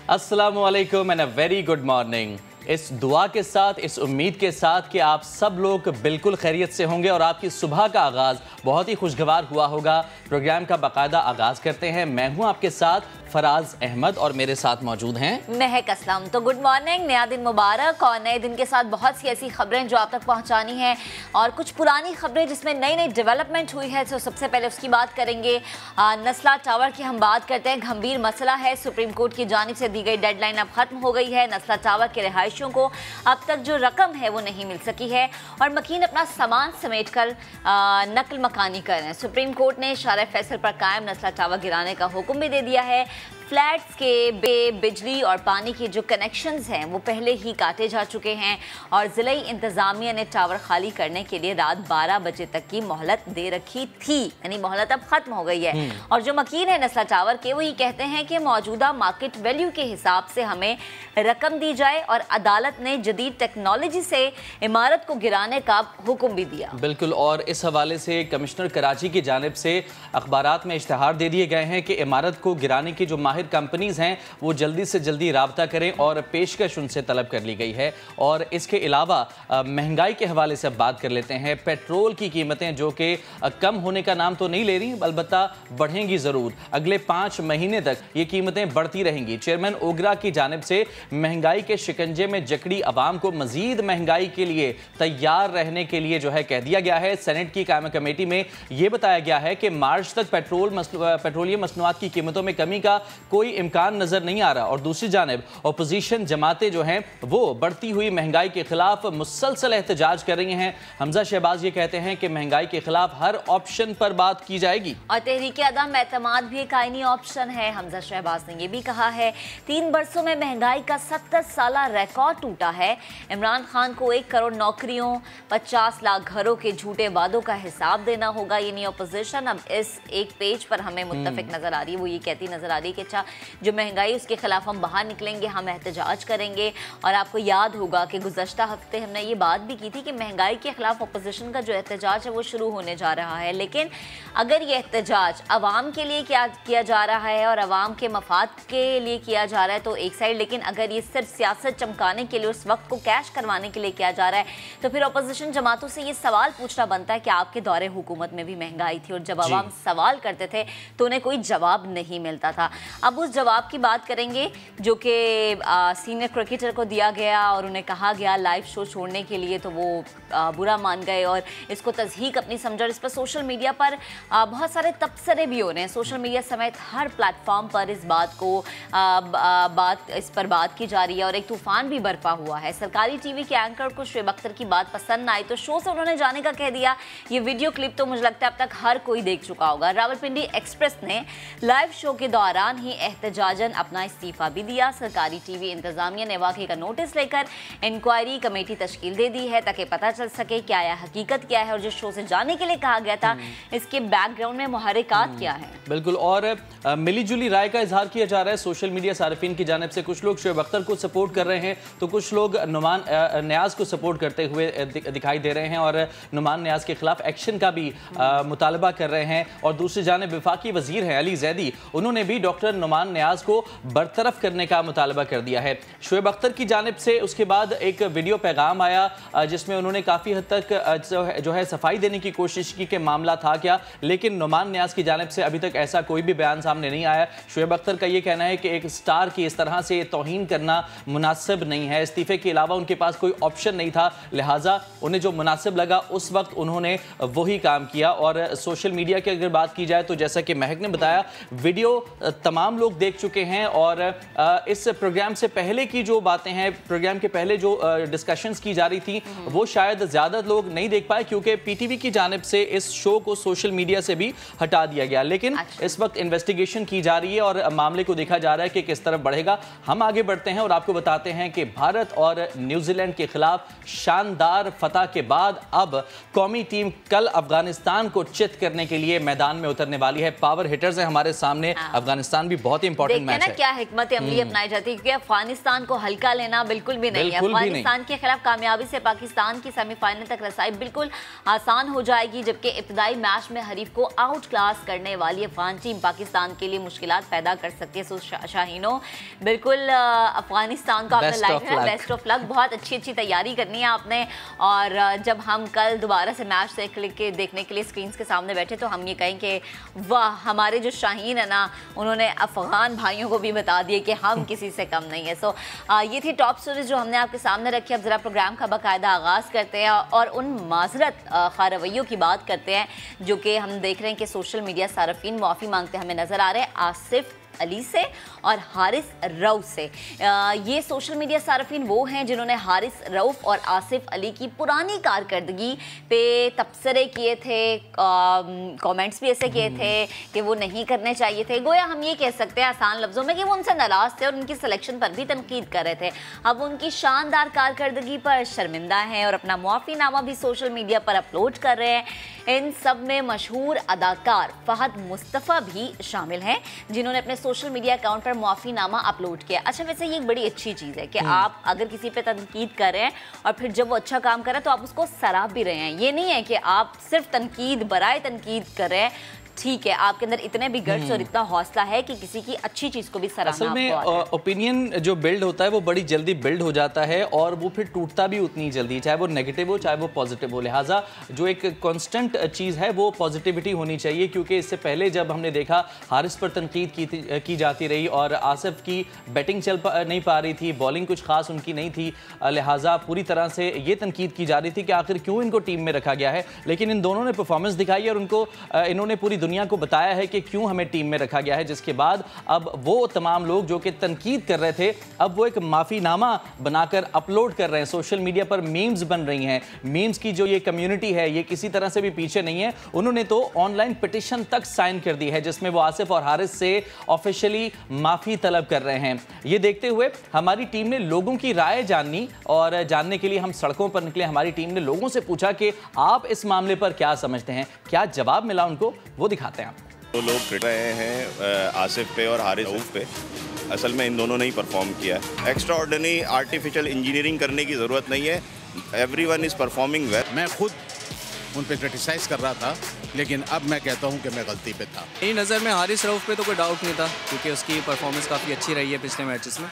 अस्सलामुअलैकुम and a very good morning. इस दुआ के साथ, इस उम्मीद के साथ कि आप सब लोग बिल्कुल खैरियत से होंगे और आपकी सुबह का आगाज़ बहुत ही खुशगवार हुआ होगा। प्रोग्राम का बाकायदा आगाज़ करते हैं। मैं हूं आपके साथ फराज अहमद और मेरे साथ मौजूद हैं महक असलम। तो गुड मॉर्निंग, नया दिन मुबारक। और नए दिन के साथ बहुत सी ऐसी खबरें जो आप तक पहुंचानी हैं और कुछ पुरानी खबरें जिसमें नई नई डेवलपमेंट हुई है। तो सबसे पहले उसकी बात करेंगे। नस्ला टावर की हम बात करते हैं। गंभीर मसला है, सुप्रीम कोर्ट की जानिब से दी गई डेडलाइन अब खत्म हो गई है। नस्ला टावर के रिहायशियों को अब तक जो रकम है वो नहीं मिल सकी है और मकीन अपना सामान समेट कर नकल मकानी कर रहे हैं। सुप्रीम कोर्ट ने शारे फैसल पर कायम नस्ला टावर गिराने का हुक्म भी दे दिया है। फ्लैट्स के बिजली और पानी के जो कनेक्शंस हैं वो पहले ही काटे जा चुके हैं और ज़िला इंतज़ामिया ने टावर खाली करने के लिए रात 12 बजे तक की मोहलत दे रखी थी, यानी मोहलत अब ख़त्म हो गई है। और जो मकीन है नस्ला टावर के, वो ये कहते हैं कि मौजूदा मार्केट वैल्यू के हिसाब से हमें रकम दी जाए और अदालत ने जदीद टेक्नोलॉजी से इमारत को गिराने का हुक्म भी दिया। बिल्कुल, और इस हवाले से कमिश्नर कराची की जानिब से अखबारात में इश्तहार दे दिए गए हैं कि इमारत को गिराने की जो माहिर कंपनीज हैं वो जल्दी से जल्दी राब्ता करें और पेशकश उनसे तलब कर ली गई है। और इसके अलावा महंगाई के हवाले से बात कर लेते हैं। पेट्रोल की कीमतें जो कि कम होने का नाम तो नहीं ले रही, अलबत्ता बढ़ेंगी ज़रूर। अगले 5 महीने तक ये कीमतें बढ़ती रहेंगी। चेयरमैन ओगरा की जानिब से महंगाई के शिकंजे में जकड़ी अवाम को मजीद महंगाई के लिए तैयार रहने के लिए जो है कह दिया गया है। सेनेट की कायम कमेटी में यह बताया गया है कि मार्च तक पेट्रोलियम मसनूआत की कीमतों में कमी का कोई इम्कान नजर नहीं आ रहा। और दूसरी जानिब अपोजिशन जमातें जो हैं वो बढ़ती हुई महंगाई के खिलाफ मुसलसल एहतजाज कर रही हैं। हमजा शहबाज ये कहते हैं कि महंगाई के खिलाफ हर ऑप्शन पर बात की जाएगी और तहरीक अदम एतमाद भी एक आईनी ऑप्शन है। हमजा शहबाज ने यह भी कहा है 3 बरसों में महंगाई का 70 साला रिकॉर्ड टूटा है। इमरान खान को 1 करोड़ नौकरियों, 50 लाख घरों के झूठे वादों का हिसाब देना होगा। यानी अपोजिशन अब इस एक पेज पर हमें मुत्तफिक नजर आ रही है। वो ये कहती नजर आ रही है कि जो महंगाई उसके खिलाफ हम बाहर निकलेंगे, हम एहतजाज करेंगे। और आपको याद होगा कि गुज़श्ता हफ्ते हमने ये बात भी की थी कि महंगाई के खिलाफ अपोजिशन का जो एहतजाज है वो शुरू होने जा रहा है। लेकिन अगर ये एहतजाज अवाम के लिए किया जा रहा है और अवाम के मफाद के लिए किया जा रहा है तो एक साइड, लेकिन अगर ये सिर्फ सियासत चमकाने के लिए, उस वक्त को कैश करवाने के लिए किया जा रहा है तो फिर अपोजिशन जमातों से ये सवाल पूछना बनता है कि आपके दौरे हुकूमत में भी महंगाई थी और जब अवाम सवाल करते थे तो उन्हें कोई जवाब नहीं मिलता था। अब उस जवाब की बात करेंगे जो कि सीनियर क्रिकेटर को दिया गया और उन्हें कहा गया लाइव शो छोड़ने के लिए, तो वो बुरा मान गए और इसको तज़हीक अपनी समझा। इस पर सोशल मीडिया पर बहुत सारे तबसरे भी हो रहे हैं। सोशल मीडिया समेत हर प्लेटफॉर्म पर इस बात की जा रही है और एक तूफान भी बरपा हुआ है। सरकारी टीवी के एंकर को शुएब अख्तर की बात पसंद ना आई तो शो से उन्होंने जाने का कह दिया। ये वीडियो क्लिप तो मुझे लगता है अब तक हर कोई देख चुका होगा। रावलपिंडी एक्सप्रेस ने लाइव शो के दौरान ही एहतजाजन अपना इस्तीफा भी दिया। सरकारी टीवी इंतजामिया ने वाकई का नोटिस लेकर इंक्वायरी कमेटी तश्कील दे दी है ताकि पता चल सके क्या है, हकीकत क्या है और जिस शो से जाने के लिए कहा गया था इसके बैकग्राउंड में मुहर्रिकात क्या है। बिल्कुल, और मिली जुली राय का इजहार किया जा रहा है सोशल मीडिया सारिफिन की जानिब से। कुछ लोग शुएब अख्तर को सपोर्ट कर रहे हैं तो कुछ लोग नुमान नियाज को सपोर्ट करते हुए दिखाई दे रहे हैं और नुमान नियाज के खिलाफ एक्शन का भी मुतालबा कर रहे हैं। और दूसरी जानिब वफाकी वजीर हैं अली जैदी, उन्होंने भी डॉक्टर नुमान नियाज को बरतरफ करने का मुतालबा कर दिया है। शुएब अख्तर की जानिब से उसके बाद एक वीडियो पैगाम आया जिसमें उन्होंने काफ़ी हद तक जो है सफाई देने की कोशिश की कि मामला था क्या, लेकिन नुमान नियाज की जानिब से अभी तक ऐसा कोई भी बयान सामने नहीं आया। शुएब अख्तर का ये कहना है कि एक स्टार की इस तरह से तौहीन करना मुनासिब नहीं है। इस्तीफे के अलावा उनके पास कोई ऑप्शन नहीं था, लिहाजा उन्हें जो मुनासिब लगा उस वक्त उन्होंने वही काम किया। और सोशल मीडिया की अगर बात की जाए तो जैसा कि महक ने बताया, वीडियो तमाम लोग देख चुके हैं और इस प्रोग्राम से पहले की जो बातें हैं, प्रोग्राम के पहले जो डिस्कशंस की जा रही थी वो शायद ज़्यादा लोग नहीं देख पाए क्योंकि पीटीवी की जानिब से इस शो को सोशल मीडिया से भी हटा दिया गया। लेकिन इस वक्त इन्वेस्टिगेशन की जा रही है और मामले को देखा जा रहा है कि किस तरफ बढ़ेगा। हम आगे बढ़ते हैं और आपको बताते हैं कि भारत और न्यूजीलैंड के खिलाफ शानदार फतह के बाद अब कौमी टीम कल अफगानिस्तान को चित करने के लिए मैदान में उतरने वाली है। पावर हिटर्स हैं हमारे सामने। अफगानिस्तान भी बहुत ही इंपॉर्टेंट मैच है। क्या हिकमत अमली अपनाई जाती है, क्योंकि अफगानिस्तान को हल्का लेना बिल्कुल भी नहीं है। अफगानिस्तान के खिलाफ कामयाबी से पाकिस्तान की सेमीफाइनल तक रसाई बिल्कुल आसान हो जाएगी, जबकि इब्तदाई मैच में हरीफ को आउट क्लास करने वाली अफगान टीम पाकिस्तान के लिए मुश्किलात पैदा कर सकती है। सो शाहीनों, बिल्कुल अफगानिस्तान को आपने लाइक है, बेस्ट ऑफ लक। बहुत अच्छी तैयारी करनी है आपने, और जब हम कल दोबारा से मैच देखने के लिए स्क्रीन के सामने बैठे तो हम ये कहें कि वाह, हमारे जो शाहीन है ना, उन्होंने अफगान भाइयों को भी बता दिए कि हम किसी से कम नहीं है। सो ये थी टॉप स्टोरीज जो हमने आपके सामने रखी। अब जरा प्रोग्राम का बाकायदा आगाज़ करते हैं और उन माजरत खा रवैयों की बात करते हैं जो कि हम देख रहे हैं कि सोशल मीडिया सार्फिन माफ़ी मांगते हमें नजर आ रहे हैं आसिफ अली से और हारिस रऊफ से। ये सोशल मीडिया सार्फिन वो हैं जिन्होंने हारिस रऊफ और आसिफ अली की पुरानी कारकर्दगी पे तबसरे किए थे, कमेंट्स भी ऐसे किए थे कि वो नहीं करने चाहिए थे। गोया हम ये कह सकते हैं आसान लफ्ज़ों में कि वो उनसे नाराज़ थे और उनकी सिलेक्शन पर भी तनकीद कर रहे थे। अब उनकी शानदार कारकर्दगी पर शर्मिंदा हैं और अपना मुआफ़ीनामा भी सोशल मीडिया पर अपलोड कर रहे हैं। इन सब में मशहूर अदाकार फहद मुस्तफ़ा भी शामिल हैं जिन्होंने अपने सोशल मीडिया अकाउंट पर मुआफ़ीनामा अपलोड किया। अच्छा, वैसे ये एक बड़ी अच्छी चीज़ है कि आप अगर किसी पे तनकीद कर रहे हैं और फिर जब वो अच्छा काम कर रहे हैं तो आप उसको सराह भी रहे हैं। ये नहीं है कि आप सिर्फ तनकीद बराए तनकीद कर रहे हैं। ठीक है, आपके अंदर इतने भी गट्स और इतना हौसला है कि किसी की अच्छी चीज को भी सराहना। असल में ओपिनियन जो बिल्ड होता है वो बड़ी जल्दी बिल्ड हो जाता है और वो फिर टूटता भी उतनी जल्दी, चाहे वो नेगेटिव हो चाहे वो पॉजिटिव हो। लिहाजा जो एक कांस्टेंट चीज़ है वो पॉजिटिविटी होनी चाहिए, क्योंकि इससे पहले जब हमने देखा हारिस पर तनकीद की जाती रही और आसिफ की बैटिंग चल नहीं पा रही थी, बॉलिंग कुछ खास उनकी नहीं थी, लिहाजा पूरी तरह से ये तनकीद की जा रही थी कि आखिर क्यों इनको टीम में रखा गया है। लेकिन इन दोनों ने परफॉर्मेंस दिखाई और उनको इन्होंने पूरी दुनिया को बताया है कि क्यों हमें टीम में रखा गया है, जिसके बाद अब वो तमाम लोग जो कि तनकीद कर रहे थे अब वो एक माफीनामा बनाकर अपलोड कर रहे हैं। सोशल मीडिया पर मीम्स बन रही हैं। मीम्स की जो ये कम्युनिटी है ये किसी तरह से भी पीछे नहीं है। उन्होंने तो ऑनलाइन पिटिशन तक साइन कर दी है जिसमें वो आसिफ और हारिस से ऑफिशियली माफी तलब कर रहे हैं। ये देखते हुए हमारी टीम ने लोगों की राय जाननी और जानने के लिए हम सड़कों पर निकले। हमारी टीम ने लोगों से पूछा कि आप इस मामले पर क्या समझते हैं, क्या जवाब मिला उनको, वो दिखाते हैं। तो लोग क्रिट रहे हैं आसिफ पे और हारिस रऊफ पे। असल में इन दोनों ने ही परफॉर्म किया है। एक्स्ट्रा ऑर्डिनरी आर्टिफिशियल इंजीनियरिंग करने की ज़रूरत नहीं है। Everyone is performing well. मैं खुद उन पे क्रिटिसाइज कर रहा था, लेकिन अब मैं कहता हूं कि मैं गलती पे था। मेरी नज़र में हारिस रऊफ पे तो कोई डाउट नहीं था क्योंकि उसकी परफॉर्मेंस काफ़ी अच्छी रही है पिछले मैचेस में,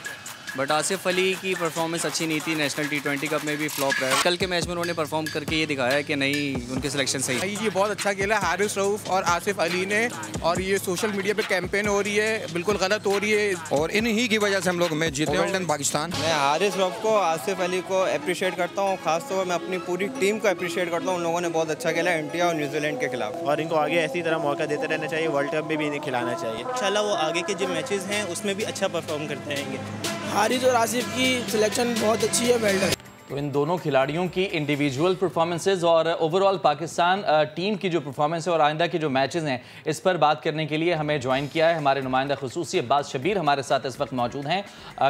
बट आसिफ अली की परफॉर्मेंस अच्छी नहीं थी। नेशनल T20 कप में भी फ्लॉप रहा। कल के मैच में उन्होंने परफॉर्म करके ये दिखाया है कि नहीं, उनकी सिलेक्शन सही है। ये बहुत अच्छा खेला हारिस रऊफ और आसिफ अली ने, और ये सोशल मीडिया पे कैंपेन हो रही है, बिल्कुल गलत हो रही है और इन्हीं की वजह से हम लोग मैच जीते हैं। पाकिस्तान। मैं हारिस रऊफ को, आसिफ अली को अप्रिशिएट करता हूँ, खासतौर पर मैं अपनी पूरी टीम को अप्रिशिएट करता हूँ। उन लोगों ने बहुत अच्छा खेला इंडिया और न्यूजीलैंड के खिलाफ, और इनको आगे ऐसी तरह मौका देते रहना चाहिए। वर्ल्ड कप में भी इन्हें खिलाना चाहिए। इंशाल्लाह वो आगे के जो मैचेस हैं उसमें भी अच्छा परफॉर्म करते रहेंगे। हारिस और आसिफ की सिलेक्शन बहुत अच्छी है, वेल डन। तो इन दोनों खिलाड़ियों की इंडिविजुअल परफॉर्मेंसेज और ओवरऑल पाकिस्तान टीम की जो परफॉर्मेंस है और आइंदा के जो मैचेस हैं इस पर बात करने के लिए हमें ज्वाइन किया है हमारे नुमाइंदा खुसूसी अब्बास शबीर हमारे साथ इस वक्त मौजूद हैं।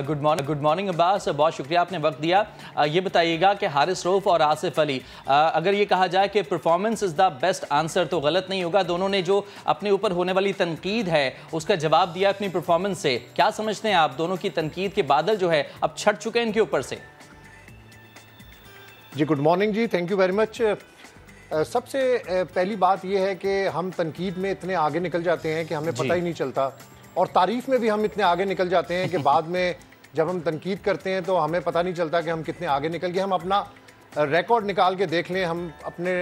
गुड मॉर्निंग अब्बास, बहुत शुक्रिया आपने वक्त दिया। ये बताइएगा कि हारिस रऊफ और आसिफ अली, अगर ये कहा जाए कि performance is the best answer तो गलत नहीं होगा। दोनों ने जो अपने ऊपर होने वाली तनकीद है उसका जवाब दिया अपनी परफॉर्मेंस से। क्या समझते हैं आप, दोनों की तनकीद के बादल जो है अब छट चुके हैं इनके ऊपर से? जी गुड मॉर्निंग जी, थैंक यू वेरी मच। सबसे पहली बात यह है कि हम तनकीद में इतने आगे निकल जाते हैं कि हमें पता ही नहीं चलता, और तारीफ़ में भी हम इतने आगे निकल जाते हैं कि बाद में जब हम तनकीद करते हैं तो हमें पता नहीं चलता कि हम कितने आगे निकल गए। हम अपना रिकॉर्ड निकाल के देख लें, हम अपने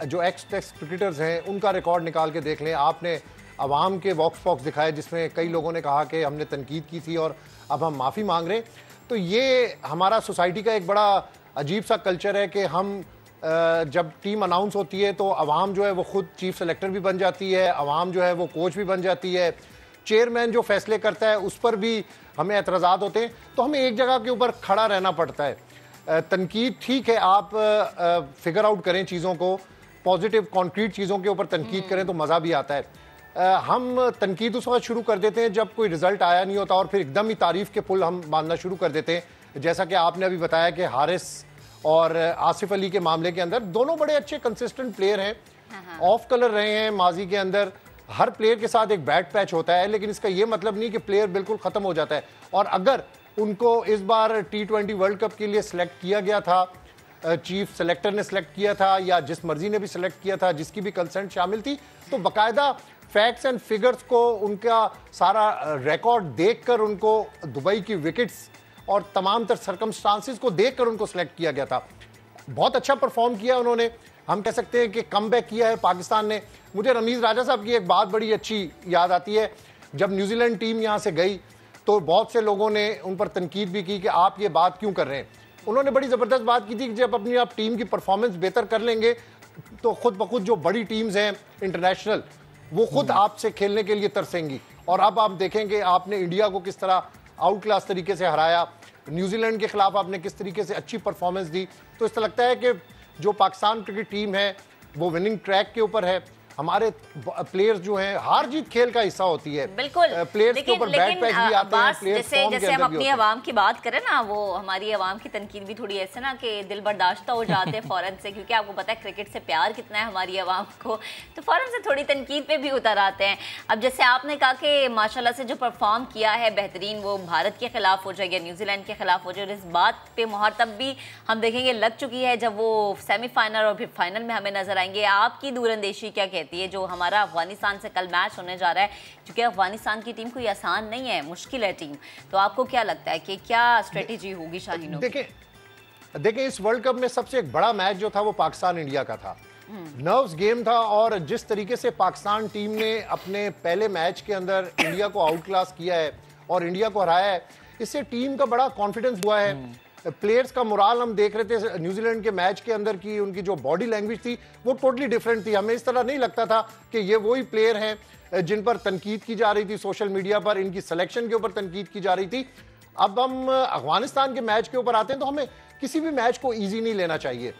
जो एक्स टेस्ट क्रिकेटर्स हैं उनका रिकॉर्ड निकाल के देख लें। आपने अवाम के वॉक्स पॉक्स दिखाए जिसमें कई लोगों ने कहा कि हमने तनकीद की थी और अब हम माफ़ी मांग रहे हैं। तो ये हमारा सोसाइटी का एक बड़ा अजीब सा कल्चर है कि हम जब टीम अनाउंस होती है तो अवाम जो है वो खुद चीफ सेलेक्टर भी बन जाती है, अवाम जो है वो कोच भी बन जाती है, चेयरमैन जो फैसले करता है उस पर भी हमें एतराज़ात होते हैं। तो हमें एक जगह के ऊपर खड़ा रहना पड़ता है। तनकीद ठीक है, आप फिगर आउट करें चीज़ों को, पॉजिटिव कॉन्क्रीट चीज़ों के ऊपर तनकीद करें तो मज़ा भी आता है। हम तनकीद उस वक्त शुरू कर देते हैं जब कोई रिज़ल्ट आया नहीं होता और फिर एकदम ही तारीफ़ के पुल हम बांधना शुरू कर देते हैं। जैसा कि आपने अभी बताया कि हारिस और आसिफ अली के मामले के अंदर दोनों बड़े अच्छे कंसिस्टेंट प्लेयर हैं, ऑफ कलर रहे हैं माजी के अंदर, हर प्लेयर के साथ एक बैड पैच होता है, लेकिन इसका ये मतलब नहीं कि प्लेयर बिल्कुल खत्म हो जाता है। और अगर उनको इस बार T20 वर्ल्ड कप के लिए सिलेक्ट किया गया था, चीफ सेलेक्टर ने सिलेक्ट किया था या जिस मर्जी ने भी सिलेक्ट किया था, जिसकी भी कंसेंट शामिल थी, तो बाकायदा फैक्ट्स एंड फिगर्स को, उनका सारा रिकॉर्ड देखकर, उनको दुबई की विकेट्स और तमाम तर सर्कमस्टांसिस को देखकर उनको सिलेक्ट किया गया था। बहुत अच्छा परफॉर्म किया उन्होंने, हम कह सकते हैं कि कमबैक किया है पाकिस्तान ने। मुझे रमीज राजा साहब की एक बात बड़ी अच्छी याद आती है, जब न्यूजीलैंड टीम यहाँ से गई तो बहुत से लोगों ने उन पर तनकीद भी की कि आप ये बात क्यों कर रहे हैं। उन्होंने बड़ी ज़बरदस्त बात की थी कि जब अपनी आप टीम की परफॉर्मेंस बेहतर कर लेंगे तो खुद ब खुद जो बड़ी टीम्स हैं इंटरनेशनल, वो खुद आपसे खेलने के लिए तरसेंगी। और अब आप देखेंगे आपने इंडिया को किस तरह आउट क्लास तरीके से हराया, न्यूजीलैंड के खिलाफ आपने किस तरीके से अच्छी परफॉर्मेंस दी। तो इससे लगता है कि जो पाकिस्तान क्रिकेट टीम है वो विनिंग ट्रैक के ऊपर है। हमारे प्लेयर्स जो हैं, हार जीत खेल का हिस्सा होती है, बिल्कुल। प्लेयर्स के ऊपर बैड पैच भी आते हैं, प्लेयर्स फॉर्म के जैसे हम अंदर भी अपनी होते हैं। आवाम की बात करें ना, वो हमारी आवाम की तनकीद भी थोड़ी ऐसे ना कि दिल बर्दाश्त हो जाते हैं फौरन से, क्योंकि आपको पता है क्रिकेट से प्यार कितना है हमारी आवाम को, तो फौरन से थोड़ी तनकीद पे भी उतर आते हैं। अब जैसे आपने कहा कि माशाल्लाह से जो परफॉर्म किया है बेहतरीन, वो भारत के खिलाफ हो जाए या न्यूजीलैंड के खिलाफ हो जाए, और इस बात पे मोहर तब भी हम देखेंगे लग चुकी है जब वो सेमीफाइनल और फिर फाइनल में हमें नजर आएंगे। आपकी दूरंदेशी क्या कहती है जो हमारा अफगानिस्तान से कल मैच होने जा रहा है, क्योंकि अफगानिस्तान की टीम कोई आसान नहीं है, मुश्किल है टीम, तो आपको क्या लगता है कि क्या स्ट्रेटेजी होगी शाहीनों? देखिए इस वर्ल्ड कप में सबसे एक बड़ा मैच जो था वो पाकिस्तान इंडिया का था, नर्व्स गेम था। और जिस तरीके से पाकिस्तान टीम ने अपने पहले मैच के अंदर इंडिया को आउट क्लास किया है और इंडिया को हराया है, इससे टीम का बड़ा कॉन्फिडेंस हुआ है। प्लेयर्स का मोराल हम देख रहे थे न्यूजीलैंड के मैच के अंदर की, उनकी जो बॉडी लैंग्वेज थी वो टोटली डिफरेंट थी। हमें इस तरह नहीं लगता था कि ये वही प्लेयर हैं जिन पर तनकीद की जा रही थी सोशल मीडिया पर, इनकी सिलेक्शन के ऊपर तनकीद की जा रही थी। अब हम अफगानिस्तान के मैच के ऊपर आते हैं तो हमें किसी भी मैच को ईजी नहीं लेना चाहिए।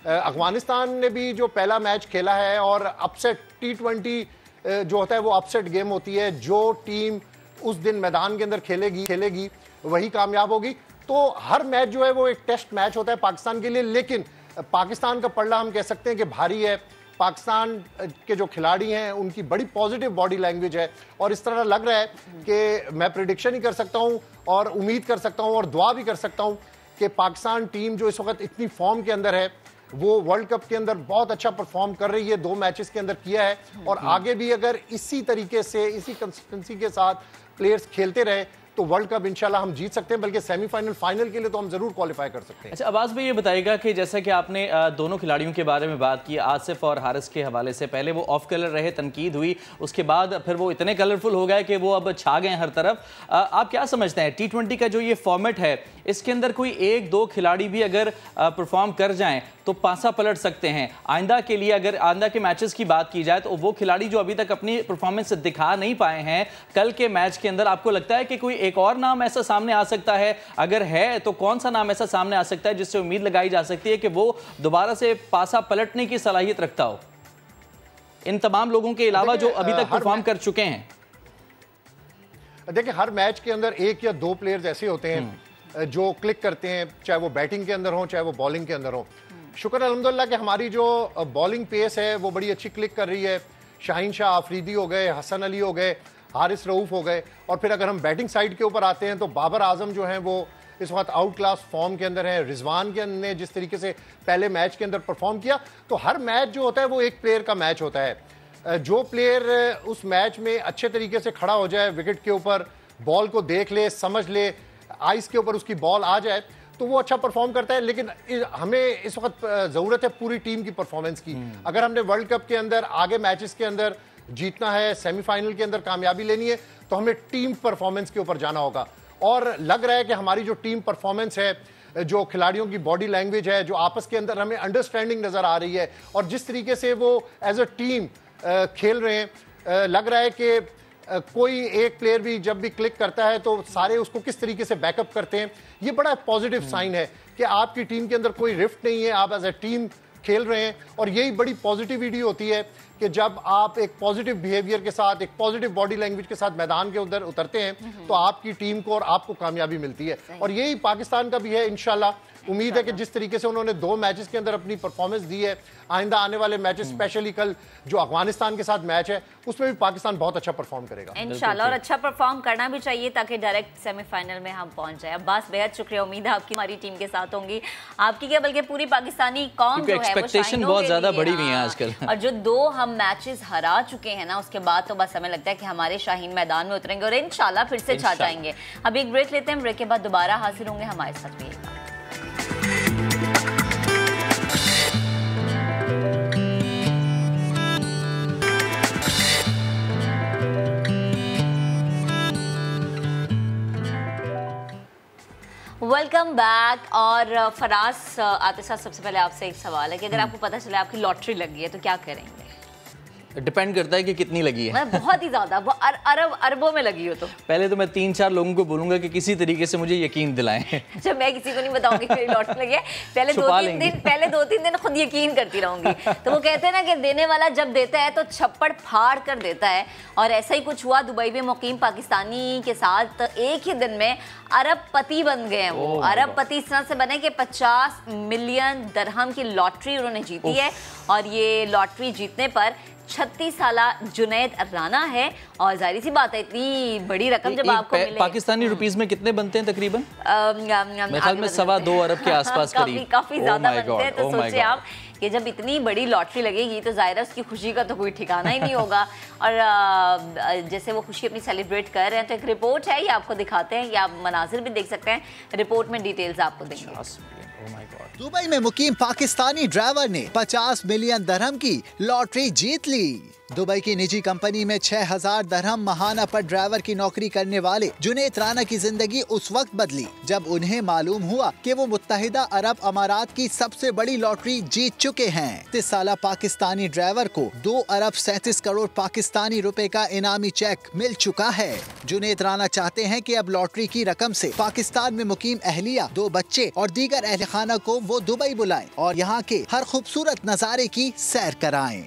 अफगानिस्तान ने भी जो पहला मैच खेला है, और अपसेट T20 जो होता है वो अपसेट गेम होती है, जो टीम उस दिन मैदान के अंदर खेलेगी वही कामयाब होगी। तो हर मैच जो है वो एक टेस्ट मैच होता है पाकिस्तान के लिए, लेकिन पाकिस्तान का पलड़ा हम कह सकते हैं कि भारी है। पाकिस्तान के जो खिलाड़ी हैं उनकी बड़ी पॉजिटिव बॉडी लैंग्वेज है, और इस तरह लग रहा है कि मैं प्रेडिक्शन ही कर सकता हूं और उम्मीद कर सकता हूं और दुआ भी कर सकता हूं कि पाकिस्तान टीम जो इस वक्त इतनी फॉर्म के अंदर है वो वर्ल्ड कप के अंदर बहुत अच्छा परफॉर्म कर रही है, 2 मैचेस के अंदर किया है, और आगे भी अगर इसी तरीके से, इसी कंसिस्टेंसी के साथ प्लेयर्स खेलते रहे तो वर्ल्ड कप इंशाल्लाह हम जीत सकते हैं, बल्कि सेमीफाइनल फाइनल के लिए तो हम जरूर क्वालिफाई कर सकते हैं। अच्छा अब्बास भाई, ये बताइएगा कि जैसा कि आपने दोनों खिलाड़ियों के बारे में बात की, आसिफ और हारिस के हवाले से, पहले वो ऑफ कलर रहे, तनकीद हुई, उसके बाद फिर वो इतने कलरफुल हो गए कि वो अब छा गए हर तरफ। आप क्या समझते हैं T20 का जो ये फॉर्मेट है, इसके अंदर कोई 1-2 खिलाड़ी भी अगर परफॉर्म कर जाएं तो पासा पलट सकते हैं? आइंदा के लिए अगर आइंदा के मैचेस की बात की जाए तो वो खिलाड़ी जो अभी तक अपनी परफॉर्मेंस दिखा नहीं पाए हैं, कल के मैच के अंदर आपको लगता है कि कोई एक और नाम ऐसा सामने आ सकता है? अगर है तो कौन सा नाम ऐसा सामने आ सकता है जिससे उम्मीद लगाई जा सकती है कि वो दोबारा से पासा पलटने की सलाहियत रखता हो, इन तमाम लोगों के अलावा जो अभी तक परफॉर्म कर चुके हैं? देखिए हर मैच के अंदर 1 या 2 प्लेयर्स ऐसे होते हैं जो क्लिक करते हैं, चाहे वो बैटिंग के अंदर हो चाहे वो बॉलिंग के अंदर हो। शुक्र अल्हम्दुलिल्लाह कि हमारी जो बॉलिंग पेस है वो बड़ी अच्छी क्लिक कर रही है। शाहीन शाह आफरीदी हो गए, हसन अली हो गए, हारिस रऊफ हो गए, और फिर अगर हम बैटिंग साइड के ऊपर आते हैं तो बाबर आजम जो हैं वो इस वक्त आउट क्लास फॉर्म के अंदर है। रिजवान के ने जिस तरीके से पहले मैच के अंदर परफॉर्म किया, तो हर मैच जो होता है वो एक प्लेयर का मैच होता है। जो प्लेयर उस मैच में अच्छे तरीके से खड़ा हो जाए, विकेट के ऊपर बॉल को देख ले, समझ ले, आइस के ऊपर उसकी बॉल आ जाए, तो वो अच्छा परफॉर्म करता है। लेकिन हमें इस वक्त ज़रूरत है पूरी टीम की परफॉर्मेंस की। अगर हमने वर्ल्ड कप के अंदर आगे मैचेस के अंदर जीतना है, सेमीफाइनल के अंदर कामयाबी लेनी है, तो हमें टीम परफॉर्मेंस के ऊपर जाना होगा। और लग रहा है कि हमारी जो टीम परफॉर्मेंस है, जो खिलाड़ियों की बॉडी लैंग्वेज है, जो आपस के अंदर हमें अंडरस्टैंडिंग नज़र आ रही है, और जिस तरीके से वो एज अ टीम खेल रहे हैं, लग रहा है कि कोई एक प्लेयर भी जब भी क्लिक करता है तो सारे उसको किस तरीके से बैकअप करते हैं। ये बड़ा पॉजिटिव साइन है कि आपकी टीम के अंदर कोई रिफ्ट नहीं है, आप एज ए टीम खेल रहे हैं। और यही बड़ी पॉजिटिविटी होती है कि जब आप एक पॉजिटिव बिहेवियर के साथ, एक पॉजिटिव बॉडी लैंग्वेज के साथ मैदान के उधर उतरते हैं तो आपकी टीम को और आपको कामयाबी मिलती है। और यही पाकिस्तान का भी है इंशाल्लाह उम्मीद है कि जिस तरीके से उन्होंने 2 मैचेस के अंदर अपनी परफॉर्मेंस दी है, आइंदा आने वाले मैचेस, स्पेशली कल जो अफगानिस्तान के साथ मैच है उसमें भी पाकिस्तान बहुत अच्छा परफॉर्म करेगा इंशाल्लाह, और अच्छा परफॉर्म करना भी चाहिए ताकि डायरेक्ट सेमीफाइनल में हम पहुंच जाए। अब्बास, बेहद शुक्रिया, उम्मीद है आपकी हमारी टीम के साथ होंगी, आपकी क्या बल्कि पूरी पाकिस्तानी कौम जो है वो एक्सपेक्टेशन बहुत ज्यादा बढ़ी हुई है आजकल। और जो 2 हम मैचेस हरा चुके हैं ना, उसके बाद तो बस हमें लगता है कि हमारे शाहीन मैदान में उतरेंगे और इंशाल्लाह फिर से छा जाएंगे। अब एक ब्रेक लेते हैं, ब्रेक के बाद दोबारा हाजिर होंगे हमारे साथ भी। Welcome back. और फराज, आते साथ सबसे पहले आपसे एक सवाल है कि अगर आपको पता चला आपकी लॉटरी लगी है तो क्या करेंगे? डिपेंड करता है कि कितनी लगी है। बहुत ही ज्यादा, अरबों में लगी हो तो पहले तो मैं 3-4 लोगों को बोलूंगा कि किसी तरीके से मुझे यकीन दिलाएं। अच्छा, मैं किसी को नहीं बताऊंगी मेरी लॉटरी लगी है। पहले 2-3 दिन खुद यकीन करती रहूंगी। तो वो कहते हैं ना कि देने वाला जब देता है तो छप्पड़ फाड़ कर देता है, और ऐसा ही कुछ हुआ। दुबई में मुकीम पाकिस्तानी के साथ एक ही दिन में अरबपति बन गए हैं वो। अरबपति इस तरह से बने कि 50 मिलियन दरहम की लॉटरी उन्होंने जीती है, और ये लॉटरी जीतने पर 36 साला जुनैद राना है। और जाहिर सी बात है, इतनी बड़ी रकम जब आपको मिले। पाकिस्तानी रुपीस में कितने बनते हैं तकरीबन? मेरे ख्याल में 2.25 अरब के आसपास करीब। काफी ज्यादा बनते हैं। तो सोचिए आप कि जब इतनी बड़ी लॉटरी लगेगी तो जाहिर है उसकी खुशी का तो कोई ठिकाना ही नहीं होगा। और जैसे वो खुशी अपनी सेलिब्रेट कर रहे हैं, तो एक रिपोर्ट है, ये आपको दिखाते हैं, या आप मनाजिर भी देख सकते हैं। रिपोर्ट में डिटेल्स आपको देंगे। दुबई में मुकीम पाकिस्तानी ड्राइवर ने 50 मिलियन दरहम की लॉटरी जीत ली। दुबई की निजी कंपनी में 6000 दरहम महाना पर ड्राइवर की नौकरी करने वाले जुनैद राना की जिंदगी उस वक्त बदली जब उन्हें मालूम हुआ कि वो मुत्तहिदा अरब अमारात की सबसे बड़ी लॉटरी जीत चुके हैं। 30 साला पाकिस्तानी ड्राइवर को 2 अरब 37 करोड़ पाकिस्तानी रुपए का इनामी चेक मिल चुका है। जुनैद राना चाहते हैं कि अब लॉटरी की रकम से पाकिस्तान में मुकीम अहलिया, 2 बच्चे और दीगर अहल खाना को वो दुबई बुलाएं और यहाँ के हर खूबसूरत नज़ारे की सैर कराएं।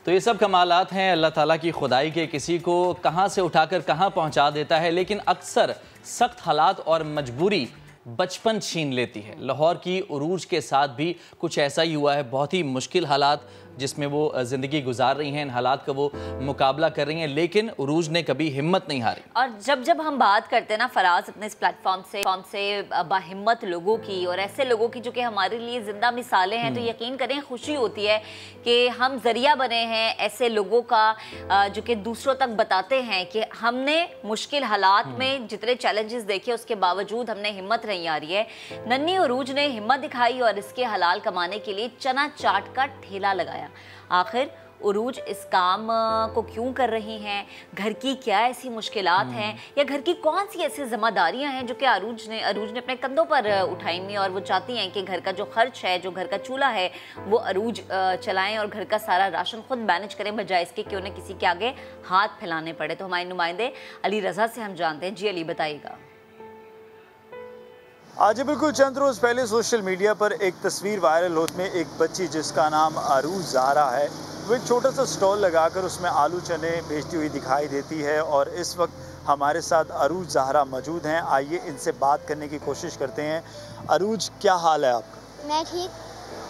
तो ये सब कमालात हैं अल्लाह ताला की खुदाई के, किसी को कहाँ से उठाकर कहाँ पहुँचा देता है, लेकिन अक्सर सख्त हालात और मजबूरी बचपन छीन लेती है। लाहौर की उरूज के साथ भी कुछ ऐसा ही हुआ है। बहुत ही मुश्किल हालात जिसमें वो ज़िंदगी गुजार रही हैं, इन हालात का वो मुकाबला कर रही हैं, लेकिन उरूज ने कभी हिम्मत नहीं हारी। और जब हम बात करते हैं ना फराज अपने इस प्लेटफॉर्म से बाहिम्मत लोगों की और ऐसे लोगों की जो कि हमारे लिए ज़िंदा मिसालें हैं, तो यकीन करें खुशी होती है कि हम ज़रिया बने हैं ऐसे लोगों का जो कि दूसरों तक बताते हैं कि हमने मुश्किल हालात में जितने चैलेंजेस देखे उसके बावजूद हमने हिम्मत नहीं हारी है। नन्ही उरूज ने हिम्मत दिखाई और इसके हलाल कमाने के लिए चना चाट का ठेला लगाया। आखिर उरूज इस काम को क्यों कर रही हैं, घर की क्या ऐसी मुश्किलात हैं, या घर की कौन सी ऐसी जिम्मेदारियां हैं जो कि अरूज ने अपने कंधों पर उठाई हुई, और वो चाहती हैं कि घर का जो खर्च है, जो घर का चूल्हा है, वो अरूज चलाएं और घर का सारा राशन खुद मैनेज करें, बजाय इसके कि उन्हें किसी के आगे हाथ फैलाने पड़े। तो हमारे नुमाइंदे अली रजा से हम जानते हैं। जी अली, बताइएगा। आज बिल्कुल चंद रोज़ पहले सोशल मीडिया पर एक तस्वीर वायरल होने में एक बच्ची जिसका नाम अरूज ज़हरा है, वो एक छोटा सा स्टॉल लगाकर उसमें आलू चने बेचती हुई दिखाई देती है। और इस वक्त हमारे साथ अरूज ज़हरा मौजूद हैं। आइए इनसे बात करने की कोशिश करते हैं। अरूज, क्या हाल है आपका? मैं ठीक।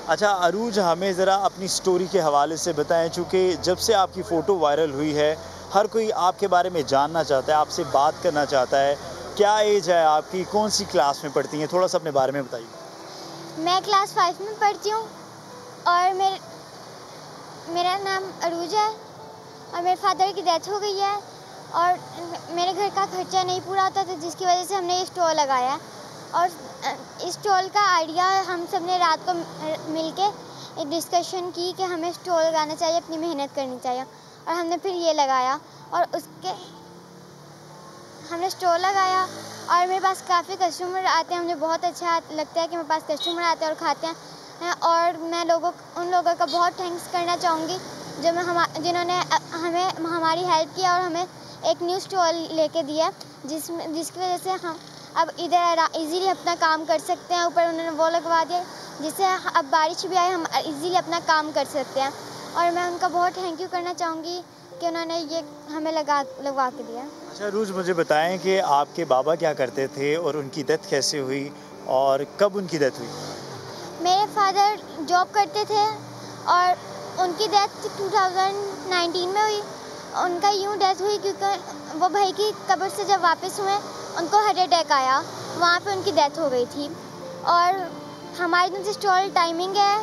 अच्छा अरूज, हमें ज़रा अपनी स्टोरी के हवाले से बताएं, चूँकि जब से आपकी फ़ोटो वायरल हुई है हर कोई आपके बारे में जानना चाहता है, आपसे बात करना चाहता है। क्या एज है आपकी, कौन सी क्लास में पढ़ती हैं, थोड़ा सा अपने बारे में बताइए। मैं क्लास 5 में पढ़ती हूँ और मेरा नाम अरूज है और मेरे फादर की डेथ हो गई है और मेरे घर का खर्चा नहीं पूरा होता था, जिसकी वजह से हमने ये स्टॉल लगाया। और इस स्टॉल का आइडिया हम सब ने रात को मिलके एक डिस्कशन की कि हमें स्टॉल लगाना चाहिए, अपनी मेहनत करनी चाहिए, और हमने फिर ये लगाया। और उसके हमने स्टॉल लगाया और मेरे पास काफ़ी कस्टमर आते हैं। मुझे बहुत अच्छा लगता है कि मेरे पास कस्टमर आते हैं और खाते हैं। और मैं उन लोगों का बहुत थैंक्स करना चाहूँगी जिन्होंने हमें हमारी हेल्प किया और हमें एक न्यू स्टॉल लेके दिया, जिसकी वजह से हम अब इधर इजीली अपना काम कर सकते हैं। ऊपर उन्होंने वो लगवा दिया जिससे अब बारिश भी आए हम इजीली अपना काम कर सकते हैं। और मैं उनका बहुत थैंक यू करना चाहूँगी कि उन्होंने ये हमें लगवा के दिया। अच्छा अरूज, मुझे बताएं कि आपके बाबा क्या करते थे और उनकी डेथ कैसे हुई, और कब उनकी डेथ हुई? मेरे फादर जॉब करते थे और उनकी डेथ 2019 में हुई। उनका यूँ डेथ हुई क्योंकि वो भाई की कब्र से जब वापस हुए उनको हार्ट अटैक आया, वहाँ पे उनकी डेथ हो गई थी। और हमारी जो स्टॉल टाइमिंग है